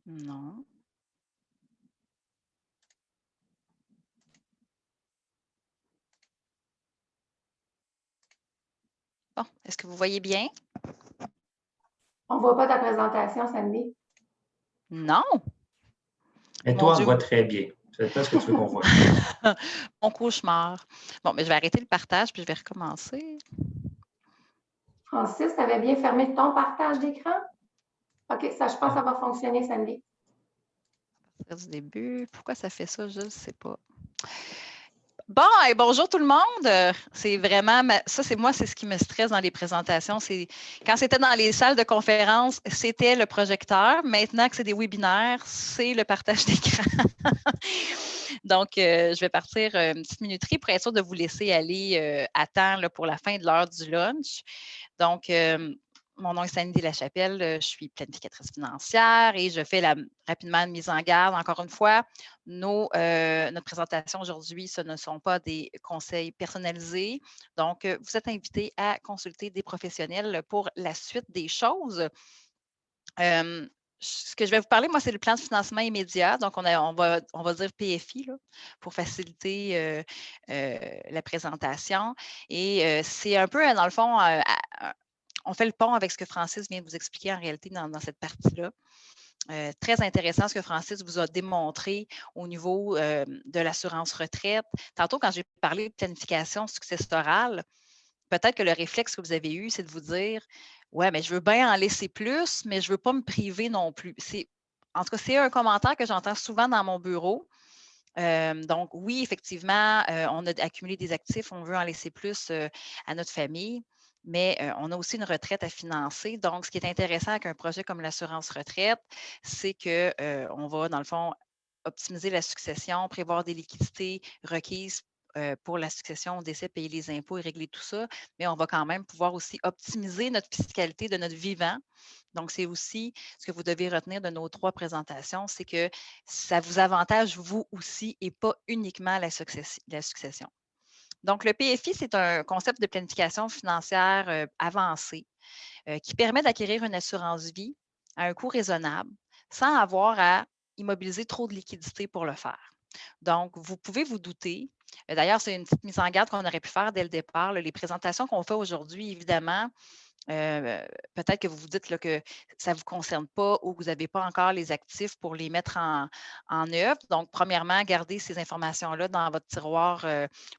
Non. Bon, est-ce que vous voyez bien?
On ne voit pas ta présentation, Sandy.
Non.
Et toi, on voit très bien. C'est pas ce que tu veux qu'on voit.
Mon cauchemar. Bon, mais je vais arrêter le partage puis je vais recommencer.
Francis, tu avais bien fermé ton partage d'écran? OK, ça, je pense que ça va fonctionner, Sandy.
À partir du début. Pourquoi ça fait ça? Je ne sais pas. Bon, et bonjour tout le monde. C'est vraiment, ça c'est moi, c'est ce qui me stresse dans les présentations. C'est quand c'était dans les salles de conférence, c'était le projecteur. Maintenant que c'est des webinaires, c'est le partage d'écran. Donc, je vais partir une petite minuterie pour être sûr de vous laisser aller à temps là, pour la fin de l'heure du lunch. Donc, mon nom est Sandy Lachapelle, je suis planificatrice financière et je fais rapidement une mise en garde. Encore une fois, notre présentation aujourd'hui, ce ne sont pas des conseils personnalisés. Donc, vous êtes invités à consulter des professionnels pour la suite des choses. Ce que je vais vous parler, moi, c'est le plan de financement immédiat. Donc, on va dire PFI là, pour faciliter la présentation. Et c'est un peu, dans le fond, on fait le pont avec ce que Francis vient de vous expliquer en réalité dans cette partie-là. Très intéressant ce que Francis vous a démontré au niveau de l'assurance retraite. Tantôt, quand j'ai parlé de planification successorale, peut-être que le réflexe que vous avez eu, c'est de vous dire ouais, mais je veux bien en laisser plus, mais je ne veux pas me priver non plus. En tout cas, c'est un commentaire que j'entends souvent dans mon bureau. Donc, oui, effectivement, on a accumulé des actifs, on veut en laisser plus à notre famille, mais on a aussi une retraite à financer. Donc, ce qui est intéressant avec un projet comme l'assurance retraite, c'est qu'on va, dans le fond, optimiser la succession, prévoir des liquidités requises pour la succession au décès, payer les impôts et régler tout ça, mais on va quand même pouvoir aussi optimiser notre fiscalité de notre vivant. Donc, c'est aussi ce que vous devez retenir de nos 3 présentations, c'est que ça vous avantage vous aussi et pas uniquement la succession. Donc, le PFI, c'est un concept de planification financière avancée qui permet d'acquérir une assurance vie à un coût raisonnable sans avoir à immobiliser trop de liquidités pour le faire. Donc, vous pouvez vous douter. D'ailleurs, c'est une petite mise en garde qu'on aurait pu faire dès le départ. Les présentations qu'on fait aujourd'hui, évidemment, peut-être que vous vous dites là, que ça ne vous concerne pas ou que vous n'avez pas encore les actifs pour les mettre en œuvre. Donc, premièrement, gardez ces informations-là dans votre tiroir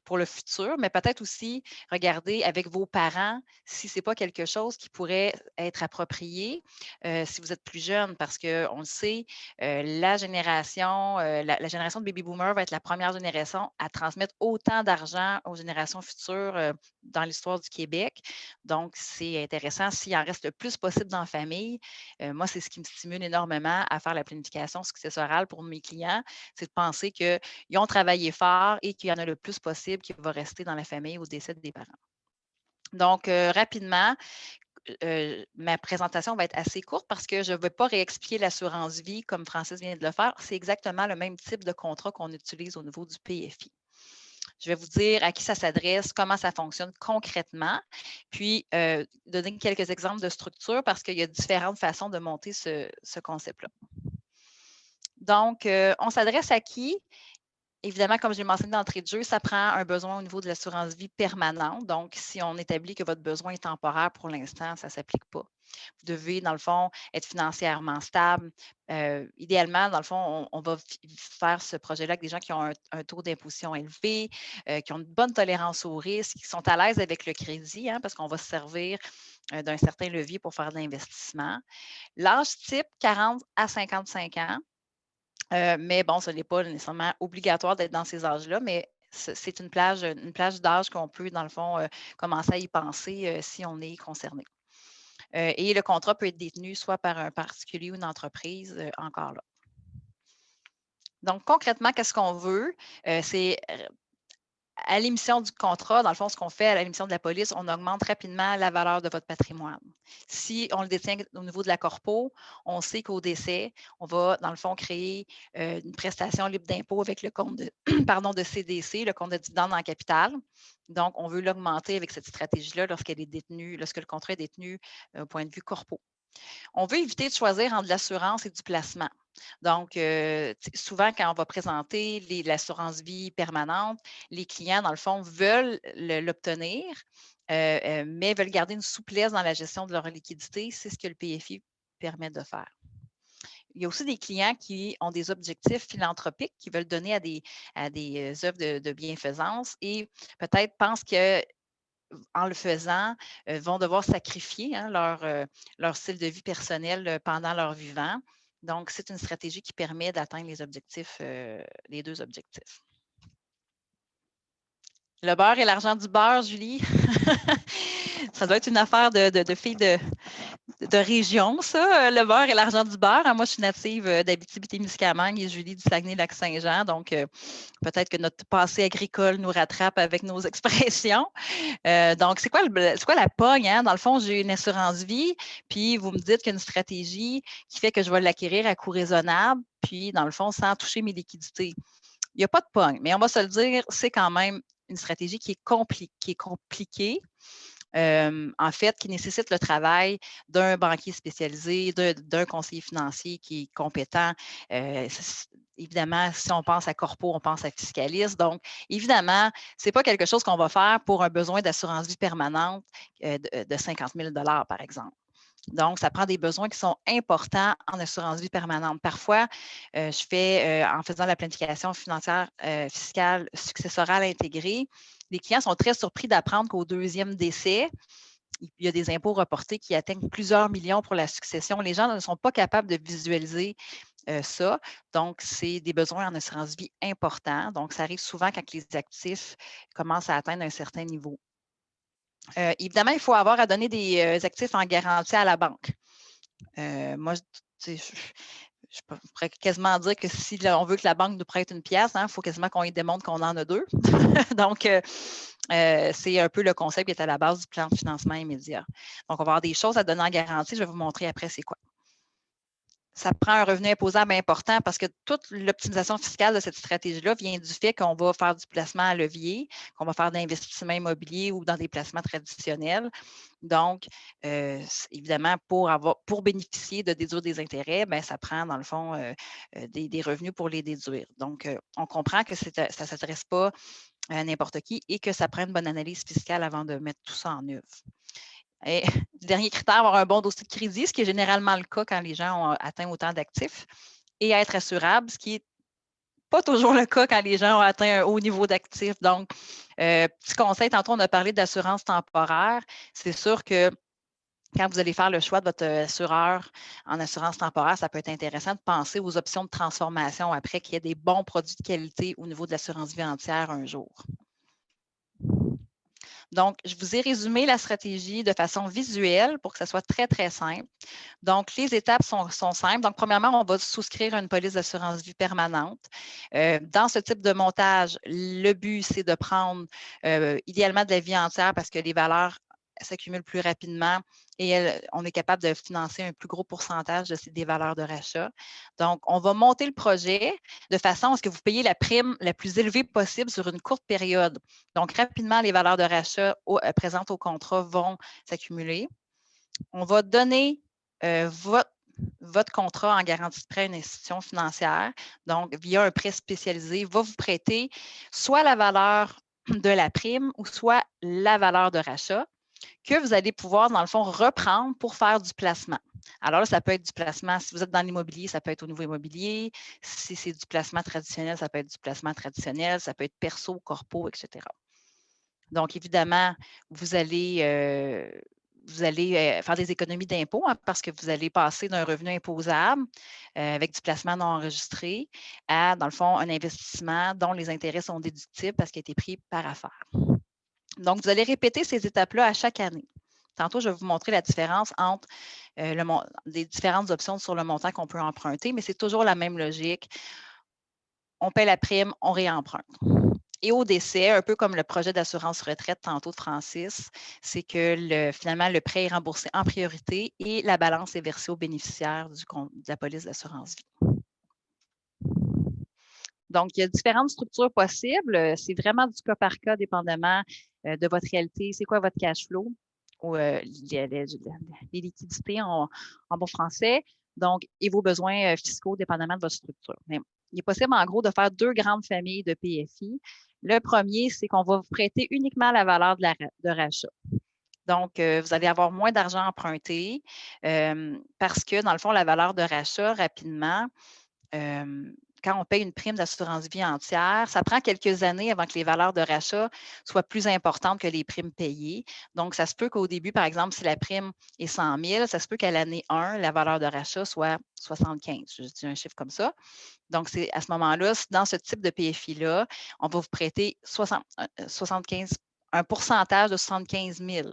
pour le futur, mais peut-être aussi regarder avec vos parents si ce n'est pas quelque chose qui pourrait être approprié si vous êtes plus jeune, parce qu'on le sait, la génération de baby boomers va être la première génération à transmettre autant d'argent aux générations futures dans l'histoire du Québec. Donc, c'est intéressant s'il en reste le plus possible dans la famille. Moi, c'est ce qui me stimule énormément à faire la planification successorale pour mes clients, c'est de penser qu'ils ont travaillé fort et qu'il y en a le plus possible qui va rester dans la famille au décès des parents. Donc, rapidement, ma présentation va être assez courte parce que je ne vais pas réexpliquer l'assurance vie comme Francis vient de le faire. C'est exactement le même type de contrat qu'on utilise au niveau du PFI. Je vais vous dire à qui ça s'adresse, comment ça fonctionne concrètement, puis donner quelques exemples de structure parce qu'il y a différentes façons de monter ce concept-là. Donc, on s'adresse à qui? Évidemment, comme je l'ai mentionné d'entrée de jeu, ça prend un besoin au niveau de l'assurance vie permanente. Donc, si on établit que votre besoin est temporaire pour l'instant, ça ne s'applique pas. Vous devez, dans le fond, être financièrement stable. Idéalement, dans le fond, on va faire ce projet-là avec des gens qui ont un taux d'imposition élevé, qui ont une bonne tolérance au risque, qui sont à l'aise avec le crédit, parce qu'on va se servir d'un certain levier pour faire de l'investissement. L'âge type, 40 à 55 ans. Mais bon, ce n'est pas nécessairement obligatoire d'être dans ces âges-là, mais c'est une plage d'âge qu'on peut, dans le fond, commencer à y penser si on est concerné. Et le contrat peut être détenu soit par un particulier ou une entreprise, encore là. Donc, concrètement, qu'est-ce qu'on veut? C'est à l'émission du contrat, dans le fond, ce qu'on fait à l'émission de la police, on augmente rapidement la valeur de votre patrimoine. Si on le détient au niveau de la corpo, on sait qu'au décès, on va, dans le fond, créer une prestation libre d'impôt avec le compte de, de CDC, le compte de dividende en capital. Donc, on veut l'augmenter avec cette stratégie-là lorsqu'elle est détenue, lorsque le contrat est détenu au point de vue corpo. On veut éviter de choisir entre l'assurance et du placement. Donc, souvent, quand on va présenter l'assurance vie permanente, les clients, dans le fond, veulent l'obtenir, mais veulent garder une souplesse dans la gestion de leur liquidité. C'est ce que le PFI permet de faire. Il y a aussi des clients qui ont des objectifs philanthropiques, qui veulent donner à des œuvres de bienfaisance et peut-être pensent que en le faisant, vont devoir sacrifier leur style de vie personnel pendant leur vivant. Donc, c'est une stratégie qui permet d'atteindre les objectifs, les 2 objectifs. Le beurre et l'argent du beurre, Julie. Ça doit être une affaire de filles de région, ça, le beurre et l'argent du beurre. Moi, je suis native d'Abitibi-Témiscamingue et Julie du Saguenay-Lac-Saint-Jean. Donc, peut-être que notre passé agricole nous rattrape avec nos expressions. Donc, c'est quoi la pogne? Hein? Dans le fond, j'ai une assurance vie, puis vous me dites qu'il y a une stratégie qui fait que je vais l'acquérir à coût raisonnable, puis dans le fond, sans toucher mes liquidités. Il n'y a pas de pogne, mais on va se le dire, c'est quand même une stratégie qui est compliquée. En fait, qui nécessite le travail d'un banquier spécialisé, d'un conseiller financier qui est compétent. Évidemment, si on pense à corpo, on pense à fiscaliste. Donc, évidemment, ce n'est pas quelque chose qu'on va faire pour un besoin d'assurance vie permanente de 50 000 par exemple. Donc, ça prend des besoins qui sont importants en assurance vie permanente. Parfois, je fais, en faisant la planification financière fiscale successorale intégrée, les clients sont très surpris d'apprendre qu'au deuxième décès, il y a des impôts reportés qui atteignent plusieurs millions pour la succession. Les gens ne sont pas capables de visualiser ça. Donc, c'est des besoins en assurance vie importants. Donc, ça arrive souvent quand les actifs commencent à atteindre un certain niveau. Évidemment, il faut avoir à donner des actifs en garantie à la banque. Moi, je pourrais quasiment dire que si on veut que la banque nous prête une pièce, il faut quasiment qu'on y démontre qu'on en a deux. Donc, c'est un peu le concept qui est à la base du plan de financement immédiat. Donc, on va avoir des choses à donner en garantie. Je vais vous montrer après c'est quoi. Ça prend un revenu imposable important parce que toute l'optimisation fiscale de cette stratégie-là vient du fait qu'on va faire du placement à levier, qu'on va faire d'investissements immobiliers ou dans des placements traditionnels. Donc, évidemment, pour bénéficier de déduire des intérêts, bien, ça prend, dans le fond, des revenus pour les déduire. Donc, on comprend que ça ne s'adresse pas à n'importe qui et que ça prend une bonne analyse fiscale avant de mettre tout ça en œuvre. Et le dernier critère, avoir un bon dossier de crédit, ce qui est généralement le cas quand les gens ont atteint autant d'actifs, et être assurable, ce qui n'est pas toujours le cas quand les gens ont atteint un haut niveau d'actifs. Donc, petit conseil, tantôt on a parlé d'assurance temporaire. C'est sûr que quand vous allez faire le choix de votre assureur en assurance temporaire, ça peut être intéressant de penser aux options de transformation après qu'il y ait des bons produits de qualité au niveau de l'assurance vie entière un jour. Donc, je vous ai résumé la stratégie de façon visuelle pour que ça soit très, très simple. Donc, les étapes sont simples. Donc, premièrement, on va souscrire à une police d'assurance vie permanente. Dans ce type de montage, le but, c'est de prendre idéalement de la vie entière parce que les valeurs s'accumulent plus rapidement et on est capable de financer un plus gros pourcentage des valeurs de rachat. Donc, on va monter le projet de façon à ce que vous payiez la prime la plus élevée possible sur une courte période. Donc, rapidement, les valeurs de rachat présentes au contrat vont s'accumuler. On va donner votre contrat en garantie de prêt à une institution financière, donc via un prêt spécialisé, va vous prêter soit la valeur de la prime ou soit la valeur de rachat que vous allez pouvoir, dans le fond, reprendre pour faire du placement. Alors là, ça peut être du placement, si vous êtes dans l'immobilier, ça peut être au niveau immobilier. Si c'est du placement traditionnel, ça peut être du placement traditionnel, ça peut être perso, corpo, etc. Donc, évidemment, vous allez faire des économies d'impôts parce que vous allez passer d'un revenu imposable avec du placement non enregistré à, dans le fond, un investissement dont les intérêts sont déductibles parce qu'il a été pris par affaire. Donc, vous allez répéter ces étapes-là à chaque année. Tantôt, je vais vous montrer la différence entre les différentes options sur le montant qu'on peut emprunter, mais c'est toujours la même logique. On paie la prime, on réemprunte. Et au décès, un peu comme le projet d'assurance retraite tantôt de Francis, c'est que finalement, le prêt est remboursé en priorité et la balance est versée aux bénéficiaires de la police d'assurance vie. Donc, il y a différentes structures possibles. C'est vraiment du cas par cas, dépendamment de votre réalité. C'est quoi votre cash flow ou les liquidités en bon français. Donc, et vos besoins fiscaux, dépendamment de votre structure. Mais il est possible, en gros, de faire deux grandes familles de PFI. Le premier, c'est qu'on va vous prêter uniquement la valeur de rachat. Donc, vous allez avoir moins d'argent emprunté parce que, dans le fond, la valeur de rachat, rapidement, quand on paye une prime d'assurance vie entière, ça prend quelques années avant que les valeurs de rachat soient plus importantes que les primes payées. Donc, ça se peut qu'au début, par exemple, si la prime est 100 000, ça se peut qu'à l'année 1, la valeur de rachat soit 75. Je dis un chiffre comme ça. Donc, c'est à ce moment-là, dans ce type de PFI-là, on va vous prêter un pourcentage de 75 000.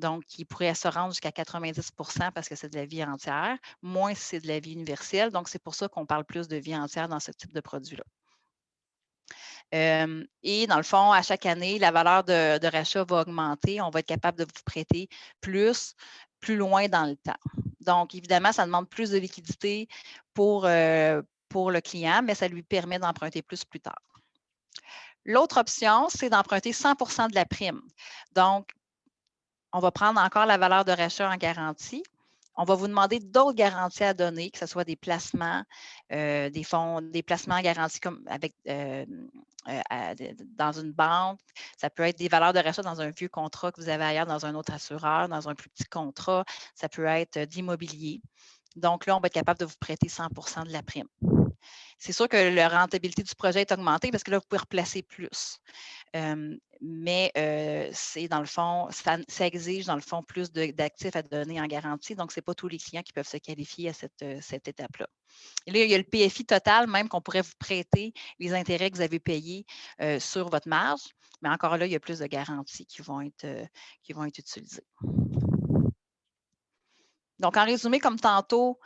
Donc, qui pourrait se rendre jusqu'à 90 parce que c'est de la vie entière, moins si c'est de la vie universelle. Donc, c'est pour ça qu'on parle plus de vie entière dans ce type de produit-là. Et dans le fond, à chaque année, la valeur de rachat va augmenter. On va être capable de vous prêter plus loin dans le temps. Donc, évidemment, ça demande plus de liquidité pour le client, mais ça lui permet d'emprunter plus tard. L'autre option, c'est d'emprunter 100 de la prime. Donc, on va prendre encore la valeur de rachat en garantie. On va vous demander d'autres garanties à donner, que ce soit des placements, des fonds, des placements garantis comme avec dans une banque. Ça peut être des valeurs de rachat dans un vieux contrat que vous avez ailleurs dans un autre assureur, dans un plus petit contrat. Ça peut être de l'immobilier. Donc là, on va être capable de vous prêter 100 de la prime. C'est sûr que la rentabilité du projet est augmentée parce que là, vous pouvez replacer plus. Mais c'est dans le fond, ça exige dans le fond plus d'actifs à donner en garantie. Donc, ce n'est pas tous les clients qui peuvent se qualifier à cette étape-là. Et là, il y a le PFI total, même qu'on pourrait vous prêter les intérêts que vous avez payés sur votre marge. Mais encore là, il y a plus de garanties qui vont être utilisées. Donc, en résumé, comme tantôt,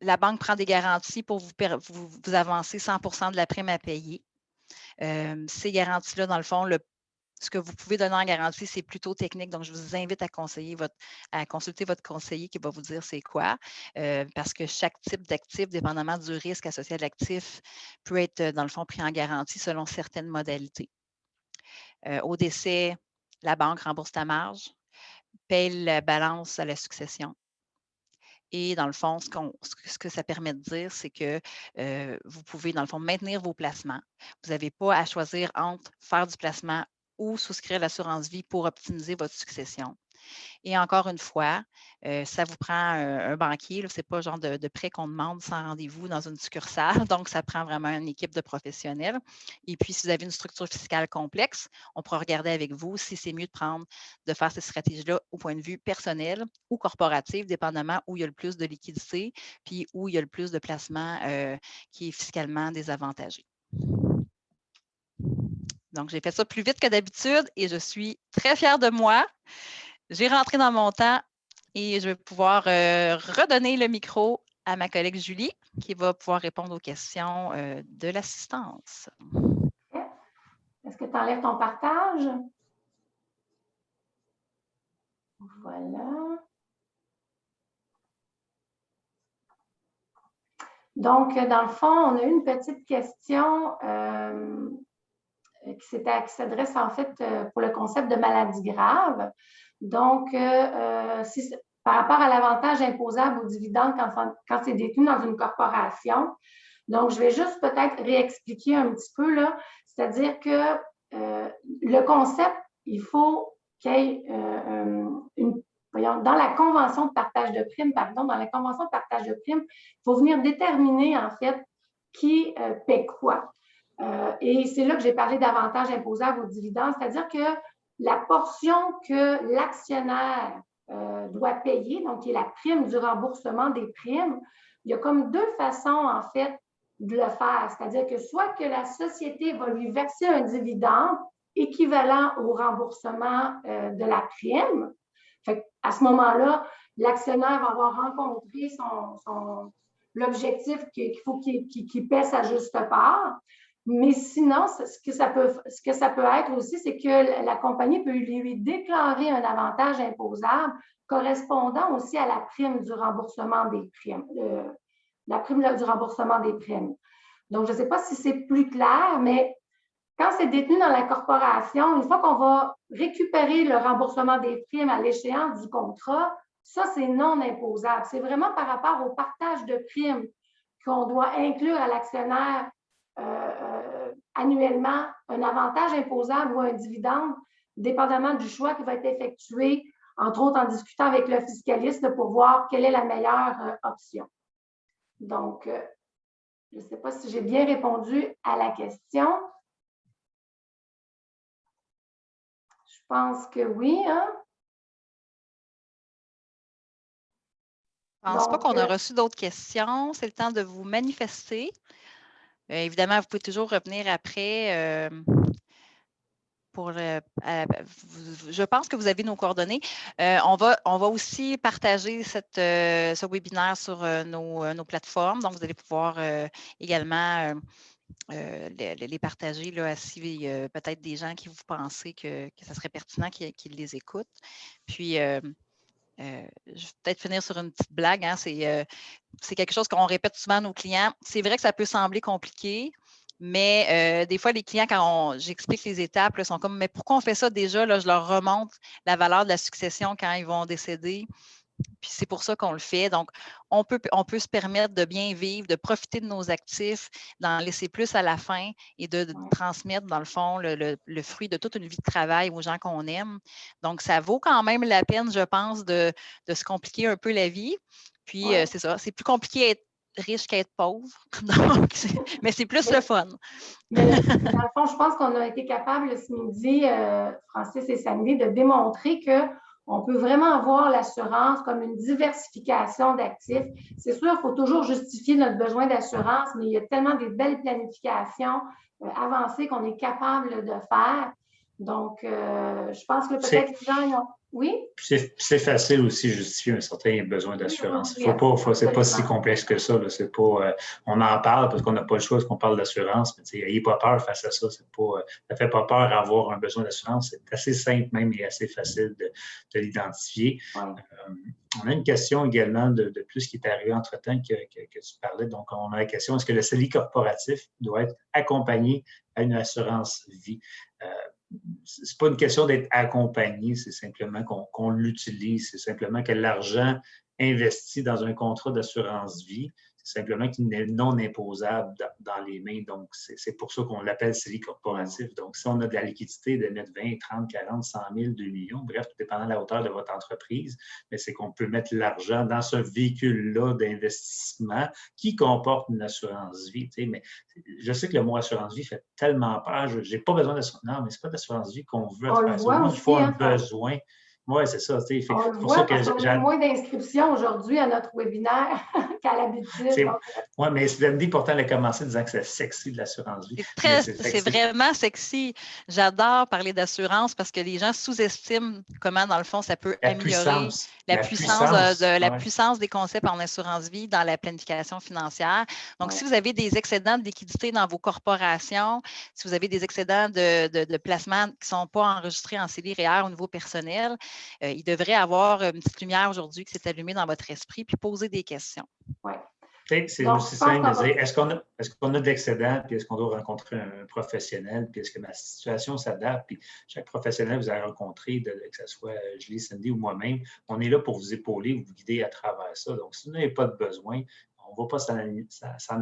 la banque prend des garanties pour vous avancer 100 de la prime à payer. Ces garanties-là, dans le fond, ce que vous pouvez donner en garantie, c'est plutôt technique. Donc, je vous invite à consulter votre conseiller qui va vous dire c'est quoi, parce que chaque type d'actif, dépendamment du risque associé à l'actif, peut être, dans le fond, pris en garantie selon certaines modalités. Au décès, la banque rembourse ta marge, paye la balance à la succession. Et dans le fond, ce que ça permet de dire, c'est que vous pouvez, dans le fond, maintenir vos placements. Vous n'avez pas à choisir entre faire du placement ou souscrire l'assurance vie pour optimiser votre succession. Et encore une fois, ça vous prend un banquier. Ce n'est pas le genre de prêt qu'on demande sans rendez-vous dans une succursale. Donc, ça prend vraiment une équipe de professionnels. Et puis, si vous avez une structure fiscale complexe, on pourra regarder avec vous si c'est mieux de faire ces stratégies-là au point de vue personnel ou corporatif, dépendamment où il y a le plus de liquidité, puis où il y a le plus de placement qui est fiscalement désavantagé. Donc, j'ai fait ça plus vite que d'habitude et je suis très fière de moi. J'ai rentré dans mon temps et je vais pouvoir redonner le micro à ma collègue Julie qui va pouvoir répondre aux questions de l'assistance.
Est-ce que tu enlèves ton partage? Voilà. Donc, dans le fond, on a eu une petite question qui s'adresse en fait pour le concept de maladie grave. Donc, par rapport à l'avantage imposable aux dividendes quand c'est détenu dans une corporation. Donc, je vais juste peut-être réexpliquer un petit peu là. C'est-à-dire que le concept, il faut qu'il y ait dans la convention de partage de primes, il faut venir déterminer en fait qui paie quoi. Et c'est là que j'ai parlé d'avantage imposable aux dividendes, c'est-à-dire que la portion que l'actionnaire doit payer, donc qui est la prime du remboursement des primes, il y a comme deux façons en fait de le faire, c'est-à-dire que soit que la société va lui verser un dividende équivalent au remboursement de la prime. À ce moment-là, l'actionnaire va avoir rencontré l'objectif qu'il faut qu'il paie sa juste part. Mais sinon, ce que ça peut être aussi, c'est que la compagnie peut lui déclarer un avantage imposable correspondant aussi à la prime du remboursement des primes, la prime du remboursement des primes. Donc, je ne sais pas si c'est plus clair, mais quand c'est détenu dans la corporation, une fois qu'on va récupérer le remboursement des primes à l'échéance du contrat, ça, c'est non imposable. C'est vraiment par rapport au partage de primes qu'on doit inclure à l'actionnaire annuellement un avantage imposable ou un dividende, dépendamment du choix qui va être effectué, entre autres en discutant avec le fiscaliste pour voir quelle est la meilleure option. Donc, je ne sais pas si j'ai bien répondu à la question. Je pense que oui. Hein?
Je ne pense pas qu'on a reçu d'autres questions. C'est le temps de vous manifester. Évidemment, vous pouvez toujours revenir après je pense que vous avez nos coordonnées. On va aussi partager ce webinaire sur nos plateformes. Donc, vous allez pouvoir également les partager là, si peut-être des gens qui vous pensez que ça serait pertinent qu'ils les écoutent. Puis, je vais peut-être finir sur une petite blague. Hein, c'est quelque chose qu'on répète souvent à nos clients. C'est vrai que ça peut sembler compliqué, mais des fois, les clients, quand j'explique les étapes, là, sont comme, mais pourquoi on fait ça déjà? Là, je leur remonte la valeur de la succession quand ils vont décéder. Puis c'est pour ça qu'on le fait. Donc, on peut se permettre de bien vivre, de profiter de nos actifs, d'en laisser plus à la fin et de transmettre, dans le fond, le fruit de toute une vie de travail aux gens qu'on aime. Donc, ça vaut quand même la peine, je pense, de se compliquer un peu la vie. Puis, c'est ça, c'est plus compliqué d'être riche qu'être pauvre. Donc, mais c'est plus le fun.
Mais dans le fond, je pense qu'on a été capable ce midi, Francis et Sandy, de démontrer qu'on peut vraiment avoir l'assurance comme une diversification d'actifs. C'est sûr, il faut toujours justifier notre besoin d'assurance, mais il y a tellement des belles planifications avancées qu'on est capable de faire. Donc, je pense que peut-être les gens... Oui?
C'est facile aussi de justifier un certain besoin d'assurance. C'est pas si complexe que ça. Là. C'est pas, on en parle parce qu'on n'a pas le choix parce qu'on parle d'assurance, mais n'ayez pas peur face à ça. Ça ne fait pas peur d'avoir un besoin d'assurance. C'est assez simple même et assez facile de l'identifier.
Ouais.
On a une question également de plus qui est arrivée entre-temps que tu parlais. Donc, on a la question, est-ce que le CELI corporatif doit être accompagné à une assurance vie? C'est pas une question d'être accompagné, c'est simplement qu'on l'utilise, c'est simplement que l'argent investi dans un contrat d'assurance vie, c'est simplement qu'il n'est non imposable dans les mains. Donc, c'est pour ça qu'on l'appelle CELI corporatif. Donc, si on a de la liquidité de mettre 20, 30, 40, 100 000, 2 millions, bref, tout dépendant de la hauteur de votre entreprise, mais c'est qu'on peut mettre l'argent dans ce véhicule-là d'investissement qui comporte une assurance vie. Tu sais, mais je sais que le mot assurance vie fait tellement peur. Je n'ai pas besoin d'assurance. Non, mais ce n'est pas d'assurance vie qu'on veut faire ça. Il faut un besoin. Oui, c'est ça. C'est
pour ça que j'ai moins d'inscriptions aujourd'hui à notre webinaire qu'à l'habitude.
Oui, mais Sandy, pourtant, elle a commencé en disant que c'est sexy de l'assurance vie.
C'est vraiment sexy. J'adore parler d'assurance parce que les gens sous-estiment comment, dans le fond, ça peut améliorer la puissance des concepts en assurance vie dans la planification financière. Donc, si vous avez des excédents de liquidité dans vos corporations, si vous avez des excédents de placement qui ne sont pas enregistrés en CELI REER au niveau personnel, il devrait avoir une petite lumière aujourd'hui qui s'est allumée dans votre esprit, puis poser des questions.
Oui.
C'est aussi simple de dire, est-ce qu'on a de l'excédent, puis est-ce qu'on doit rencontrer un professionnel, puis est-ce que ma situation s'adapte, puis chaque professionnel que vous avez rencontré, que ce soit Julie, Sandy ou moi-même, on est là pour vous épauler, vous guider à travers ça. Donc, si vous n'avez pas de besoin, on ne va pas s'en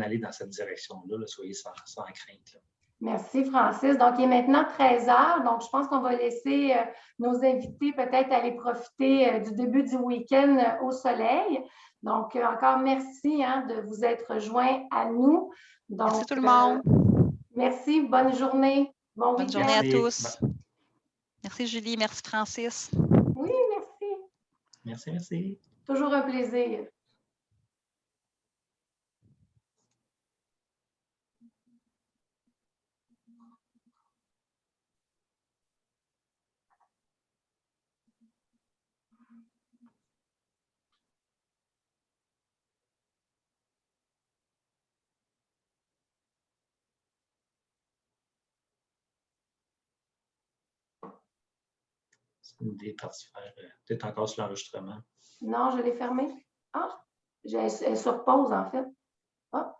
aller dans cette direction-là, là, soyez sans crainte. Là.
Merci, Francis. Donc, il est maintenant 13 heures. Donc, je pense qu'on va laisser nos invités peut-être aller profiter du début du week-end au soleil. Donc, encore merci de vous être joints à nous. Donc,
merci tout le monde.
Merci. Bonne journée.
Bonne journée à tous. Merci, Julie. Merci, Francis.
Oui, merci.
Merci.
Toujours un plaisir.
Des parties faire peut-être encore sur l'enregistrement.
Non, je l'ai fermé. Ah, elle est sur pause, en fait. Ah.